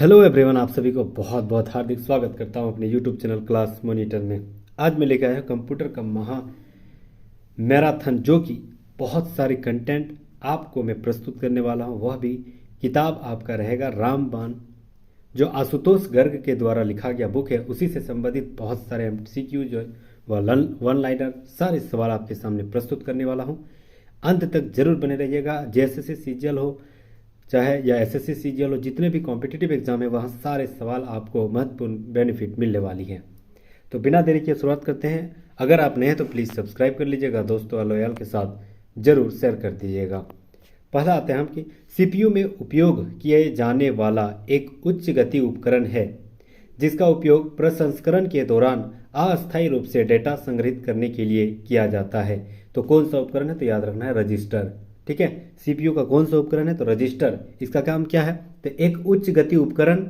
Hello everyone, आप सभी को बहुत बहुत हार्दिक स्वागत करता हूं अपने यूट्यूब चैनल क्लास मॉनिटर में। आज मैं लेकर आया हूं कंप्यूटर का महा मैराथन, जो कि बहुत सारे कंटेंट आपको मैं प्रस्तुत करने वाला हूं। वह भी किताब आपका रहेगा रामबाण, जो आशुतोष गर्ग के द्वारा लिखा गया बुक है। उसी से संबंधित बहुत सारे एमसीक्यू जो वन लाइनर सारे सवाल आपके सामने प्रस्तुत करने वाला हूं। अंत तक जरूर बने रहिएगा। जैसे सीजीएल हो चाहे या एसएससी सीजीएल हो, जितने भी कॉम्पिटिटिव एग्जाम है वहाँ सारे सवाल आपको महत्वपूर्ण बेनिफिट मिलने वाली है। तो बिना देरी के शुरुआत करते हैं। अगर आप नए हैं तो प्लीज़ सब्सक्राइब कर लीजिएगा, दोस्तों अलोयाल के साथ जरूर शेयर कर दीजिएगा। पहला आते हैं हम कि सीपीयू में उपयोग किए जाने वाला एक उच्च गति उपकरण है जिसका उपयोग प्रसंस्करण के दौरान अस्थायी रूप से डेटा संग्रहित करने के लिए किया जाता है। तो कौन सा उपकरण है? तो याद रखना है रजिस्टर। ठीक है, सीपीयू का कौन सा उपकरण है? तो रजिस्टर। इसका काम क्या है? तो एक उच्च गति उपकरण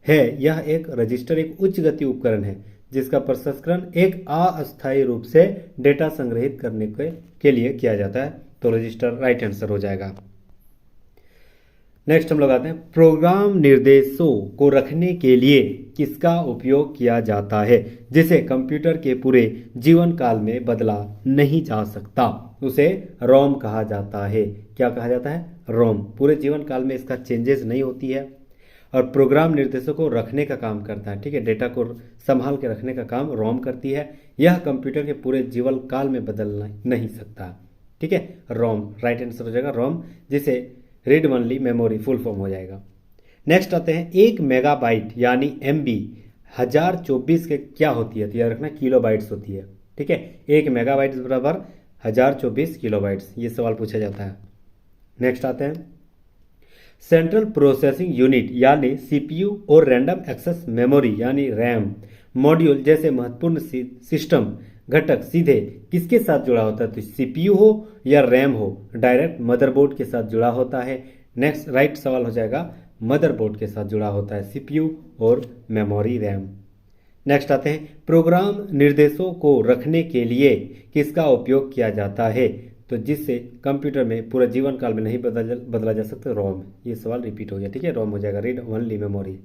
है। यह एक रजिस्टर एक उच्च गति उपकरण है जिसका प्रसंस्करण एक अस्थायी रूप से डेटा संग्रहित करने के लिए किया जाता है। तो रजिस्टर राइट आंसर हो जाएगा। नेक्स्ट हम लोग आते हैं, प्रोग्राम निर्देशों को रखने के लिए किसका उपयोग किया जाता है जिसे कंप्यूटर के पूरे जीवन काल में बदला नहीं जा सकता? उसे रोम कहा जाता है। क्या कहा जाता है? रोम। पूरे जीवन काल में इसका चेंजेस नहीं होती है और प्रोग्राम निर्देशों को रखने का काम करता है। ठीक है, डेटा को संभाल के रखने का काम रोम करती है। यह कंप्यूटर के पूरे जीवन काल में बदल नहीं सकता। ठीक है, रोम राइट आंसर हो जाएगा, रोम, जिसे read only memory full form हो जाएगा। नेक्स्ट आते हैं, 1 मेगाबाइट यानी एमबी 1024 के क्या होती है? तो याद रखना किलोबाइट्स होती है। ठीक है, 1 मेगाबाइट्स बराबर 1024 किलोबाइट्स, ये सवाल पूछा जाता है। नेक्स्ट आते हैं, सेंट्रल प्रोसेसिंग यूनिट यानी सीपीयू और रैंडम एक्सेस मेमोरी यानी रैम मॉड्यूल जैसे महत्वपूर्ण सिस्टम घटक सीधे किसके साथ जुड़ा होता है? तो सीपीयू हो या रैम हो, डायरेक्ट मदरबोर्ड के साथ जुड़ा होता है। नेक्स्ट राइट सवाल हो जाएगा, मदरबोर्ड के साथ जुड़ा होता है सीपीयू और मेमोरी रैम। नेक्स्ट आते हैं, प्रोग्राम निर्देशों को रखने के लिए किसका उपयोग किया जाता है? तो जिससे कंप्यूटर में पूरा जीवन काल में नहीं बदला जा सकता? रोम। ये सवाल रिपीट हो गया। ठीक है, रोम हो जाएगा, रीड ओनली मेमोरी।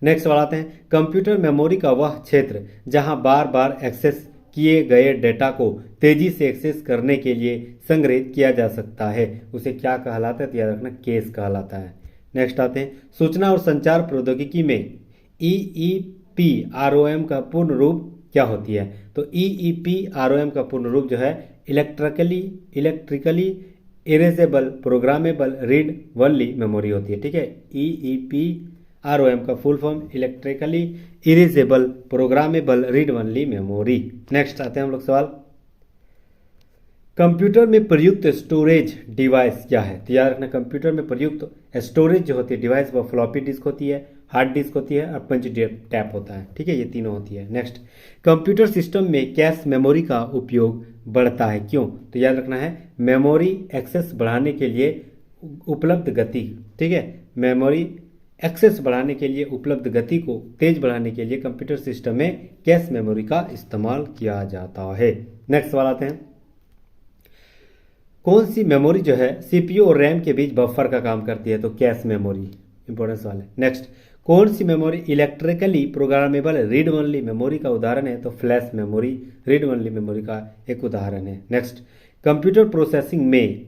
नेक्स्ट सवाल आते हैं, कंप्यूटर मेमोरी का वह क्षेत्र जहां बार बार एक्सेस किए गए डेटा को तेजी से एक्सेस करने के लिए संग्रहित किया जा सकता है, उसे क्या कहलाता है? तो याद रखना केस कहलाता है। नेक्स्ट आते हैं, सूचना और संचार प्रौद्योगिकी में EEPROM का पूर्ण रूप क्या होती है? तो EEPROM का पूर्ण रूप जो है electrically erasable programmable read only memory होती है। ठीक है, EEPROM का full form electrically erasable programmable read only memory. Next आते हैं हम लोग सवाल, कंप्यूटर में प्रयुक्त स्टोरेज डिवाइस क्या है? तो याद रखना, कंप्यूटर में प्रयुक्त स्टोरेज जो होती है डिवाइस वो फ्लॉपी डिस्क होती है, हार्ड डिस्क होती है और पंच टैप होता है। ठीक है, ये तीनों होती है। नेक्स्ट, कंप्यूटर सिस्टम में कैश मेमोरी का उपयोग बढ़ता है, क्यों? तो याद रखना है, मेमोरी एक्सेस बढ़ाने के लिए उपलब्ध गति। ठीक है, मेमोरी एक्सेस बढ़ाने के लिए उपलब्ध गति को तेज बढ़ाने के लिए कंप्यूटर सिस्टम में कैश मेमोरी का इस्तेमाल किया जाता है। नेक्स्ट सवाल आते हैं, कौन सी मेमोरी जो है सीपीयू और रैम के बीच बफर का काम करती है? तो कैश मेमोरी। इंपॉर्टेंट सवाल है। नेक्स्ट, कौन सी memory electrically programmable read only memory का उदाहरण है? तो flash memory read only memory का एक उदाहरण है। नेक्स्ट, कंप्यूटर प्रोसेसिंग में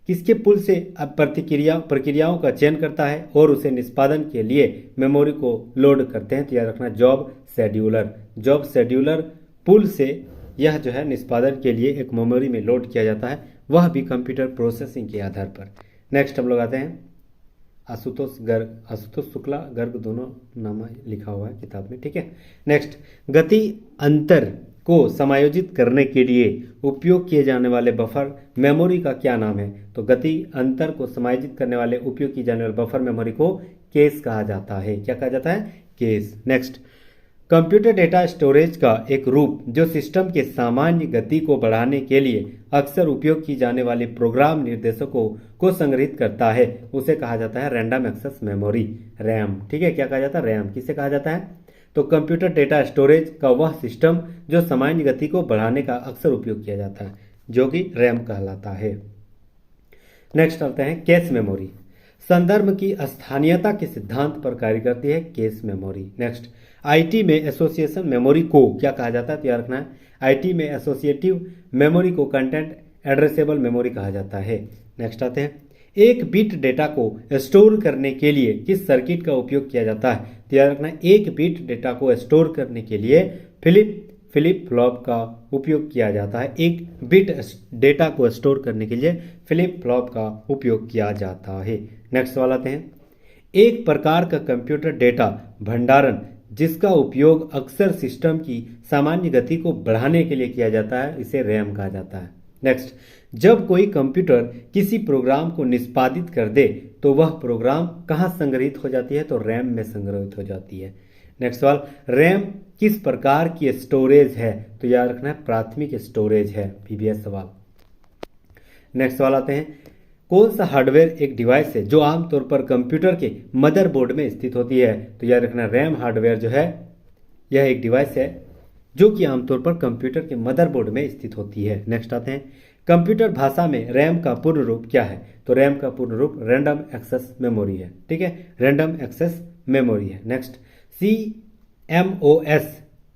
किसके पुल से प्रक्रियाओं का चयन करता है और उसे निष्पादन के लिए मेमोरी को लोड करते हैं? तो याद रखना, जॉब शेड्यूलर पुल से यह जो है निष्पादन के लिए एक मेमोरी में लोड किया जाता है, वह भी कंप्यूटर प्रोसेसिंग के आधार पर। नेक्स्ट हम लोग आते हैं, आशुतोष शुक्ला गर्ग दोनों नाम लिखा हुआ है किताब में। ठीक है, नेक्स्ट, गति अंतर को समायोजित करने के लिए उपयोग किए जाने वाले बफर मेमोरी का क्या नाम है? तो गति अंतर को समायोजित करने वाले उपयोग की जाने वाले बफर मेमोरी को केस कहा जाता है। क्या कहा जाता है? Case. Next, computer data storage का एक रूप जो सिस्टम के सामान्य गति को बढ़ाने के लिए अक्सर उपयोग की जाने वाले प्रोग्राम निर्देशकों को संग्रहित करता है, उसे कहा जाता है रैंडम एक्सेस मेमोरी, रैम। ठीक है, क्या कहा जाता है? रैम। किसे कहा जाता है? तो कंप्यूटर डेटा स्टोरेज का वह सिस्टम जो सामान्य गति को बढ़ाने का अक्सर उपयोग किया जाता है, जो कि रैम कहलाता है। नेक्स्ट आते हैं कैश मेमोरी। संदर्भ की स्थानीयता के सिद्धांत पर कार्य करती है केस मेमोरी। नेक्स्ट, आईटी में एसोसिएशन मेमोरी को क्या कहा जाता है, तो याद रखना है आईटी में एसोसिएटिव मेमोरी को कंटेंट एड्रेसेबल मेमोरी कहा जाता है। नेक्स्ट आते हैं, एक बिट डेटा को स्टोर करने के लिए किस सर्किट का उपयोग किया जाता है, तो याद रखना एक बिट डेटा को स्टोर करने के लिए फ्लिप फ्लॉप का उपयोग किया जाता है। एक बिट डेटा को स्टोर करने के लिए फ्लिप फ्लॉप का उपयोग किया जाता है। नेक्स्ट सवाल आते हैं, एक प्रकार का कंप्यूटर डेटा भंडारण जिसका उपयोग अक्सर सिस्टम की सामान्य गति को बढ़ाने के लिए किया जाता है, इसे रैम कहा जाता है। नेक्स्ट, जब कोई कंप्यूटर किसी प्रोग्राम को निष्पादित कर दे तो वह प्रोग्राम कहाँ संग्रहित हो जाती है, तो रैम में संग्रहित हो जाती है। नेक्स्ट सवाल, रैम किस प्रकार की स्टोरेज है, तो याद रखना है प्राथमिक स्टोरेज है, पीबीएस सवाल। नेक्स्ट सवाल आते हैं, कौन सा हार्डवेयर एक डिवाइस है जो आमतौर पर कंप्यूटर के मदरबोर्ड में स्थित होती है, तो याद रखना रैम हार्डवेयर जो है यह एक डिवाइस है जो कि आमतौर पर कंप्यूटर के मदरबोर्ड में स्थित होती है। नेक्स्ट आते हैं, कंप्यूटर भाषा में रैम का पूर्ण रूप क्या है, तो रैम का पूर्ण रूप रैंडम एक्सेस मेमोरी है। ठीक है, रैंडम एक्सेस मेमोरी है। नेक्स्ट, CMOS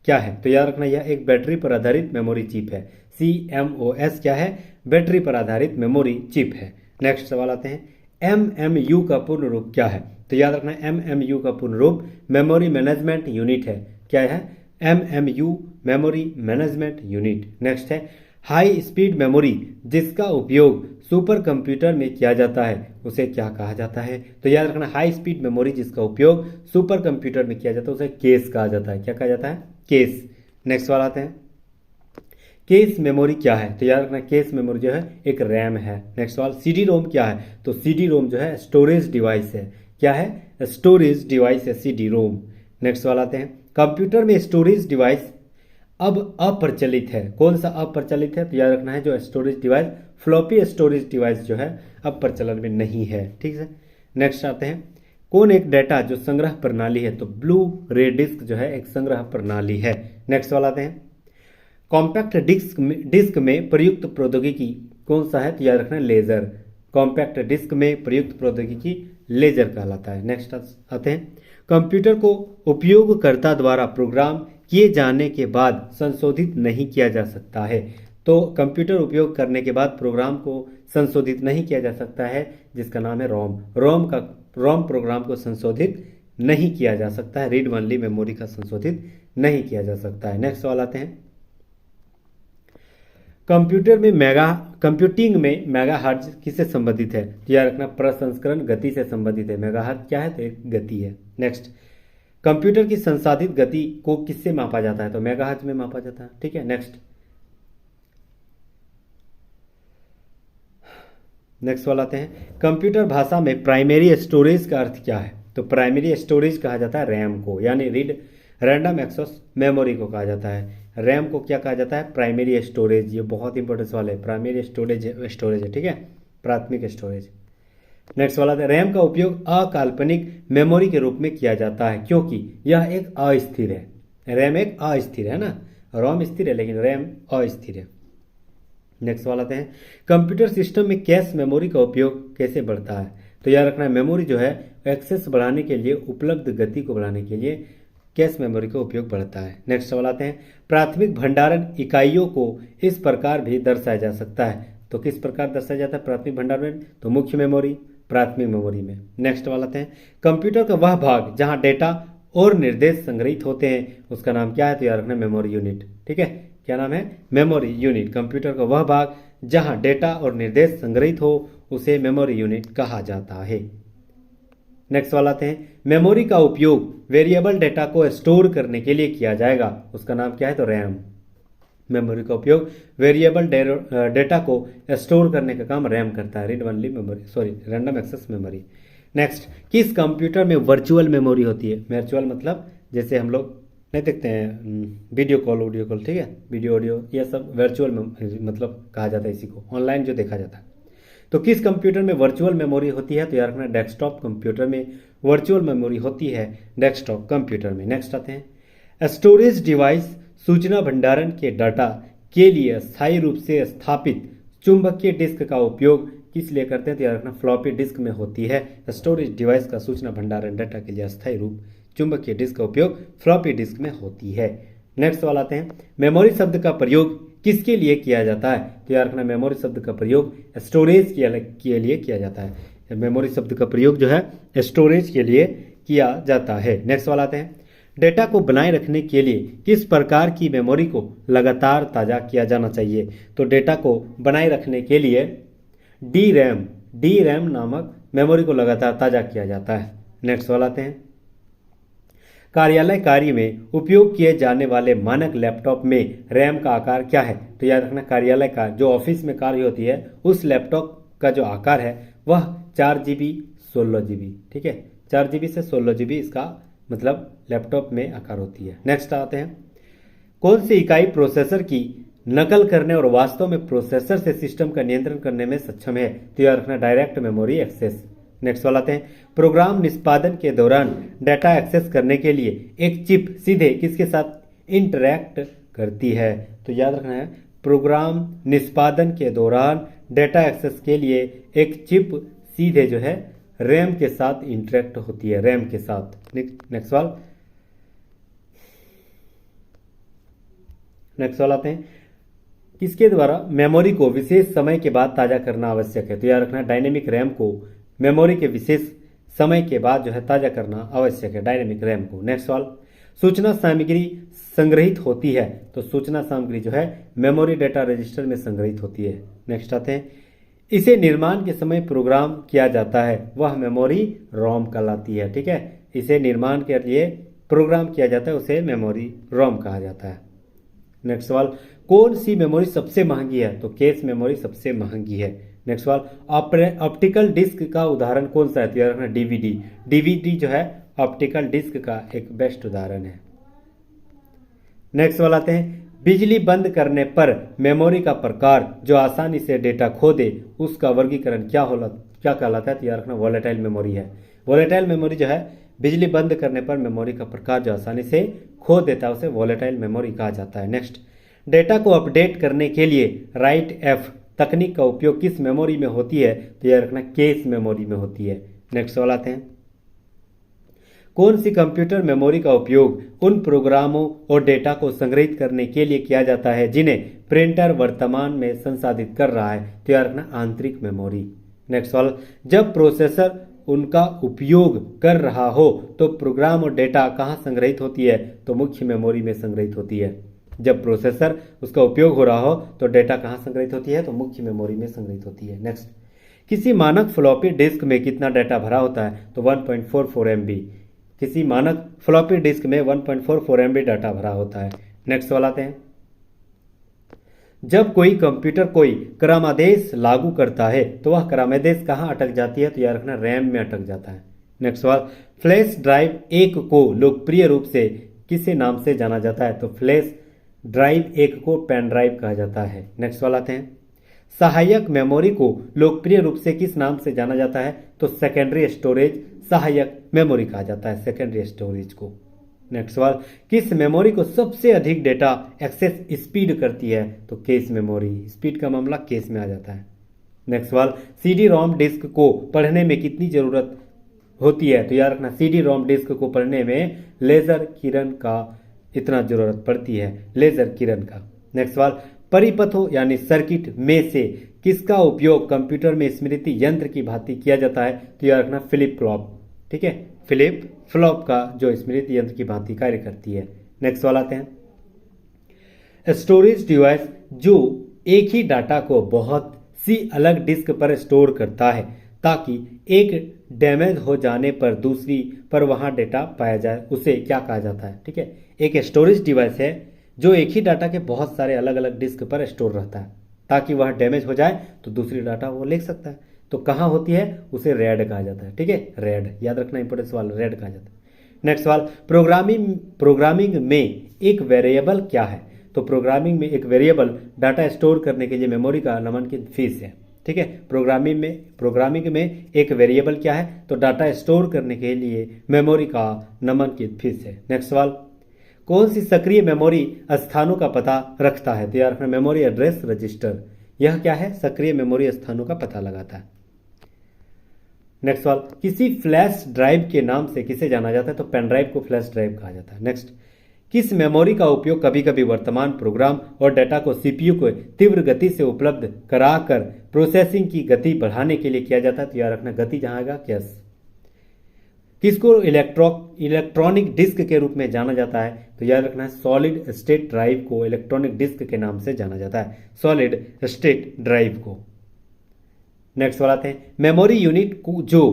क्या है, तो याद रखना यह एक बैटरी पर आधारित मेमोरी चिप है। CMOS क्या है, बैटरी पर आधारित मेमोरी चिप है। नेक्स्ट सवाल आते हैं, MMU का पूर्ण रूप क्या है, तो याद रखना MMU का पूर्ण रूप मेमोरी मैनेजमेंट यूनिट है। क्या है, MMU memory management unit. Next है, हाई स्पीड मेमोरी जिसका उपयोग सुपर कंप्यूटर में किया जाता है उसे क्या कहा जाता है, तो याद रखना हाई स्पीड मेमोरी जिसका उपयोग सुपर कंप्यूटर में किया जाता है उसे केस कहा जाता है। क्या कहा जाता है, केस। नेक्स्ट सवाल आते हैं, केस मेमोरी क्या है, तो याद रखना केस मेमोरी जो है एक रैम है। नेक्स्ट सवाल, सीडी रोम क्या है, तो सीडी रोम जो है स्टोरेज डिवाइस है। क्या है, स्टोरेज डिवाइस है सीडी रोम। नेक्स्ट सवाल आते हैं, कंप्यूटर में स्टोरेज डिवाइस अब अप्रचलित है, कौन सा अप्रचलित है, तो याद रखना है जो storage device floppy storage device जो है अब प्रचलन में नहीं है। ठीक है। नेक्स्ट आते हैं, कौन एक डेटा जो संग्रह प्रणाली है, तो ब्लू रे डिस्क जो है एक संग्रह प्रणाली है। नेक्स्ट सवाल आते हैं, कॉम्पैक्ट डिस्क में प्रयुक्त प्रौद्योगिकी कौन सा है, तो याद रखना लेजर। कॉम्पैक्ट डिस्क में प्रयुक्त प्रौद्योगिकी लेजर कहलाता है। नेक्स्ट आते हैं, कंप्यूटर को उपयोगकर्ता द्वारा प्रोग्राम किए जाने के बाद संशोधित नहीं किया जा सकता है, तो कंप्यूटर उपयोग करने के बाद प्रोग्राम को संशोधित नहीं किया जा सकता है जिसका नाम है रोम। रोम प्रोग्राम को संशोधित नहीं किया जा सकता है, रीड ओनली मेमोरी का संशोधित नहीं किया जा सकता है। नेक्स्ट सवाल आते हैं, कंप्यूटिंग में मेगाहर्ट्ज किससे संबंधित है, तो याद रखना प्रसंस्करण गति से संबंधित है। मेगाहर्ट्ज क्या है, तो एक गति है। नेक्स्ट, कंप्यूटर की संसाधित गति को किससे मापा जाता है, तो मेगाहर्ट्ज में मापा जाता है। ठीक है। नेक्स्ट सवाल आते हैं, कंप्यूटर भाषा में प्राइमरी स्टोरेज का अर्थ क्या है, तो प्राइमरी स्टोरेज कहा जाता है रैम को, यानी रैंडम एक्सेस मेमोरी को कहा जाता है। रैम को क्या कहा जाता है, प्राइमरी स्टोरेज। ये बहुत इंपॉर्टेंट सवाल है, प्राइमरी स्टोरेज है। ठीक है, प्राथमिक स्टोरेज। नेक्स्ट सवाल आता है, रैम का उपयोग अकाल्पनिक मेमोरी के रूप में किया जाता है क्योंकि यह एक अस्थिर है। रैम एक अस्थिर है ना, रोम स्थिर है लेकिन रैम अस्थिर है। नेक्स्ट सवाल आते हैं, कंप्यूटर सिस्टम में कैश मेमोरी का उपयोग कैसे बढ़ता है, तो याद रखना मेमोरी जो है एक्सेस बढ़ाने के लिए, उपलब्ध गति को बढ़ाने के लिए कैश मेमोरी का उपयोग बढ़ता है। नेक्स्ट सवाल आते हैं, प्राथमिक भंडारण इकाइयों को इस प्रकार भी दर्शाया जा सकता है, तो किस प्रकार दर्शाया जाता है प्राथमिक भंडारण, तो मुख्य मेमोरी, प्राथमिक मेमोरी में। नेक्स्ट सवाल आते हैं, कंप्यूटर का वह भाग जहां डेटा और निर्देश संग्रहित होते हैं उसका नाम क्या है, तो याद रखना मेमोरी यूनिट। ठीक है, क्या नाम है, मेमोरी यूनिट। कंप्यूटर का वह भाग जहां डेटा और निर्देश संग्रहित हो उसे मेमोरी यूनिट कहा जाता है। नेक्स्ट सवाल आते हैं, मेमोरी का उपयोग वेरिएबल डेटा को स्टोर करने के लिए किया जाएगा, उसका नाम क्या है, तो रैम। मेमोरी का उपयोग वेरिएबल डेटा को स्टोर करने का काम रैम करता है, read only memory, random access memory. Next, किस कंप्यूटर में वर्चुअल मेमोरी होती है, वर्चुअल मतलब जैसे हम लोग नहीं देखते हैं वीडियो कॉल, ऑडियो कॉल, ठीक है, वीडियो ऑडियो, यह सब वर्चुअल मतलब कहा जाता है इसी को, ऑनलाइन जो देखा जाता है। तो किस कंप्यूटर में वर्चुअल मेमोरी होती है, तो याद रखना डेस्कटॉप कंप्यूटर में वर्चुअल मेमोरी होती है, डेस्कटॉप कंप्यूटर में। नेक्स्ट आते हैं, स्टोरेज डिवाइस सूचना भंडारण के डाटा के लिए स्थायी रूप से स्थापित चुंबकीय डिस्क का उपयोग किस लिए करते हैं तो याद रखना फ्लॉपी डिस्क में होती है। स्टोरेज डिवाइस का सूचना भंडारण डाटा के लिए अस्थायी रूप चुंबकीय डिस्क का उपयोग फ्लॉपी डिस्क में होती है। नेक्स्ट वाला आते हैं, मेमोरी शब्द का प्रयोग किसके लिए किया जाता है तो याद रखना मेमोरी शब्द का प्रयोग स्टोरेज के लिए किया जाता है। मेमोरी शब्द का प्रयोग जो है स्टोरेज के लिए किया जाता है। नेक्स्ट वाला आते हैं, डेटा को बनाए रखने के लिए किस प्रकार की मेमोरी को लगातार ताज़ा किया जाना चाहिए तो डेटा को बनाए रखने के लिए डी रैम नामक मेमोरी को लगातार ताज़ा किया जाता है। नेक्स्ट वाला आते हैं, कार्यालय कार्य में उपयोग किए जाने वाले मानक लैपटॉप में रैम का आकार क्या है तो याद रखना कार्यालय का जो ऑफिस में कार्य होती है उस लैपटॉप का जो आकार है वह 4 GB 16 GB, ठीक है, 4 GB से 16 GB इसका मतलब लैपटॉप में आकार होती है। नेक्स्ट आते हैं, कौन सी इकाई प्रोसेसर की नकल करने और वास्तव में प्रोसेसर से सिस्टम का नियंत्रण करने में सक्षम है तो याद रखना डायरेक्ट मेमोरी एक्सेस। नेक्स्ट वाला आते हैं, प्रोग्राम निष्पादन के दौरान डाटा एक्सेस करने के लिए एक चिप सीधे किसके साथ इंटरैक्ट करती है तो याद रखना है प्रोग्राम निष्पादन के दौरान डाटा एक्सेस के लिए एक चिप सीधे जो है रैम के साथ इंटरैक्ट होती है, रैम के साथ। नेक्स्ट सवाल आते हैं, किसके द्वारा मेमोरी को विशेष समय के बाद ताज़ा करना आवश्यक है तो याद रखना डायनेमिक रैम को मेमोरी के विशेष समय के बाद जो है ताज़ा करना आवश्यक है, डायनेमिक रैम को। नेक्स्ट सवाल, सूचना सामग्री संग्रहित होती है तो सूचना सामग्री जो है मेमोरी डेटा रजिस्टर में संग्रहित होती है। नेक्स्ट आते हैं, इसे निर्माण के समय प्रोग्राम किया जाता है वह मेमोरी रोम कहलाती है, ठीक है, इसे निर्माण के लिए प्रोग्राम किया जाता है उसे मेमोरी रोम कहा जाता है। नेक्स्ट सवाल, कौन सी मेमोरी सबसे महंगी है तो कैश मेमोरी सबसे महंगी है। नेक्स्ट सवाल, ऑप्टिकल डिस्क का उदाहरण कौन सा है तो याद रखना डीवीडी जो है ऑप्टिकल डिस्क का एक बेस्ट उदाहरण है। नेक्स्ट सवाल आते हैं, बिजली बंद करने पर मेमोरी का प्रकार जो आसानी से डेटा खो दे उसका वर्गीकरण क्या कहलाता है तो याद रखना वोलेटाइल मेमोरी है। वोलेटाइल मेमोरी जो है बिजली बंद करने पर मेमोरी का प्रकार जो आसानी से खो देता है उसे वोलेटाइल मेमोरी कहा जाता है। नेक्स्ट, डेटा को अपडेट करने के लिए राइट एफ तकनीक का उपयोग किस मेमोरी में होती है तो याद रखना कैश मेमोरी में होती है। नेक्स्ट सवाल आते हैं, कौन सी कंप्यूटर मेमोरी का उपयोग उन प्रोग्रामों और डेटा को संग्रहित करने के लिए किया जाता है जिन्हें प्रिंटर वर्तमान में संसाधित कर रहा है तो याद रखना आंतरिक मेमोरी। नेक्स्ट सवाल, जब प्रोसेसर उनका उपयोग कर रहा हो तो प्रोग्राम और डेटा कहाँ संग्रहित होती है तो मुख्य मेमोरी में संग्रहित होती है। जब प्रोसेसर उसका उपयोग हो रहा हो तो डेटा कहाँ संग्रहित होती है तो मुख्य मेमोरी में संग्रहित होती है। नेक्स्ट, किसी मानक फ्लॉपी डिस्क में कितना डेटा भरा होता है तो 1.44 MB, किसी मानक फ्लॉपी डिस्क में 1.44 MB डाटा भरा होता है। नेक्स्ट सवाल आते हैं, जब कोई कंप्यूटर कोई क्रमादेश लागू करता है तो वह क्रमादेश कहाँ अटक जाती है तो याद रखना रैम में अटक जाता है। नेक्स्ट सवाल, फ्लैश ड्राइव 1 को लोकप्रिय रूप से किस नाम से जाना जाता है तो फ्लैश ड्राइव 1 को पेन ड्राइव कहा जाता है। नेक्स्ट सवाल आते हैं, सहायक मेमोरी को लोकप्रिय रूप से किस नाम से जाना जाता है तो सेकेंडरी स्टोरेज सहायक मेमोरी कहा जाता है, सेकेंडरी स्टोरेज को। नेक्स्ट सवाल, किस मेमोरी को सबसे अधिक डेटा एक्सेस स्पीड करती है तो कैश मेमोरी, स्पीड का मामला कैश में आ जाता है। नेक्स्ट सवाल, सीडी रोम डिस्क को पढ़ने में कितनी जरूरत होती है तो याद रखना सीडी रोम डिस्क को पढ़ने में लेजर किरण का इतना जरूरत पड़ती है, लेजर किरण का। नेक्स्ट सवाल, परिपथों यानी सर्किट में से किसका उपयोग कंप्यूटर में स्मृति यंत्र की भांति किया जाता है तो याद रखना फ्लिप फ्लॉप, ठीक है, फ्लिप फ्लॉप का जो स्मृति यंत्र की भांति कार्य करती है। नेक्स्ट सवाल आते हैं, स्टोरेज डिवाइस जो एक ही डाटा को बहुत सी अलग डिस्क पर स्टोर करता है ताकि एक डैमेज हो जाने पर दूसरी पर वहां डेटा पाया जाए उसे क्या कहा जाता है, ठीक है, एक स्टोरेज डिवाइस है जो एक ही डाटा के बहुत सारे अलग अलग डिस्क पर स्टोर रहता है ताकि वह डैमेज हो जाए तो दूसरी डाटा वो ले सकता है। तो कहाँ होती है उसे रैड कहा जाता है, ठीक है, रैड, याद रखना इंपॉर्टेंट सवाल, रैड कहा जाता है। नेक्स्ट सवाल, प्रोग्रामिंग में एक वेरिएबल क्या है तो प्रोग्रामिंग में एक वेरिएबल डाटा स्टोर करने के लिए मेमोरी का नामांकित फीस है, ठीक है, प्रोग्रामिंग में एक वेरिएबल क्या है तो डाटा स्टोर करने के लिए मेमोरी का नामांकित फीस है। नेक्स्ट सवाल, कौन सी सक्रिय मेमोरी स्थानों का पता रखता है तो याद रखना मेमोरी एड्रेस रजिस्टर, यह क्या है, सक्रिय मेमोरी स्थानों का पता लगाता है। नेक्स्ट सवाल, किसी फ्लैश ड्राइव के नाम से किसे जाना जाता है, तो पेन ड्राइव को फ्लैश ड्राइव कहा जाता है। नेक्स्ट, किस मेमोरी का उपयोग कभी कभी वर्तमान प्रोग्राम और डेटा को सीपीयू को तीव्र गति से उपलब्ध कराकर प्रोसेसिंग की गति बढ़ाने के लिए किया जाता है, तो याद रखना गति जहां आएगा कैश। किसको इलेक्ट्रॉनिक डिस्क के रूप में जाना जाता है, तो याद रखना है सॉलिड स्टेट ड्राइव को इलेक्ट्रॉनिक डिस्क के नाम से जाना जाता है, सॉलिड स्टेट ड्राइव को। नेक्स्ट वाला आते हैं, मेमोरी यूनिट को जो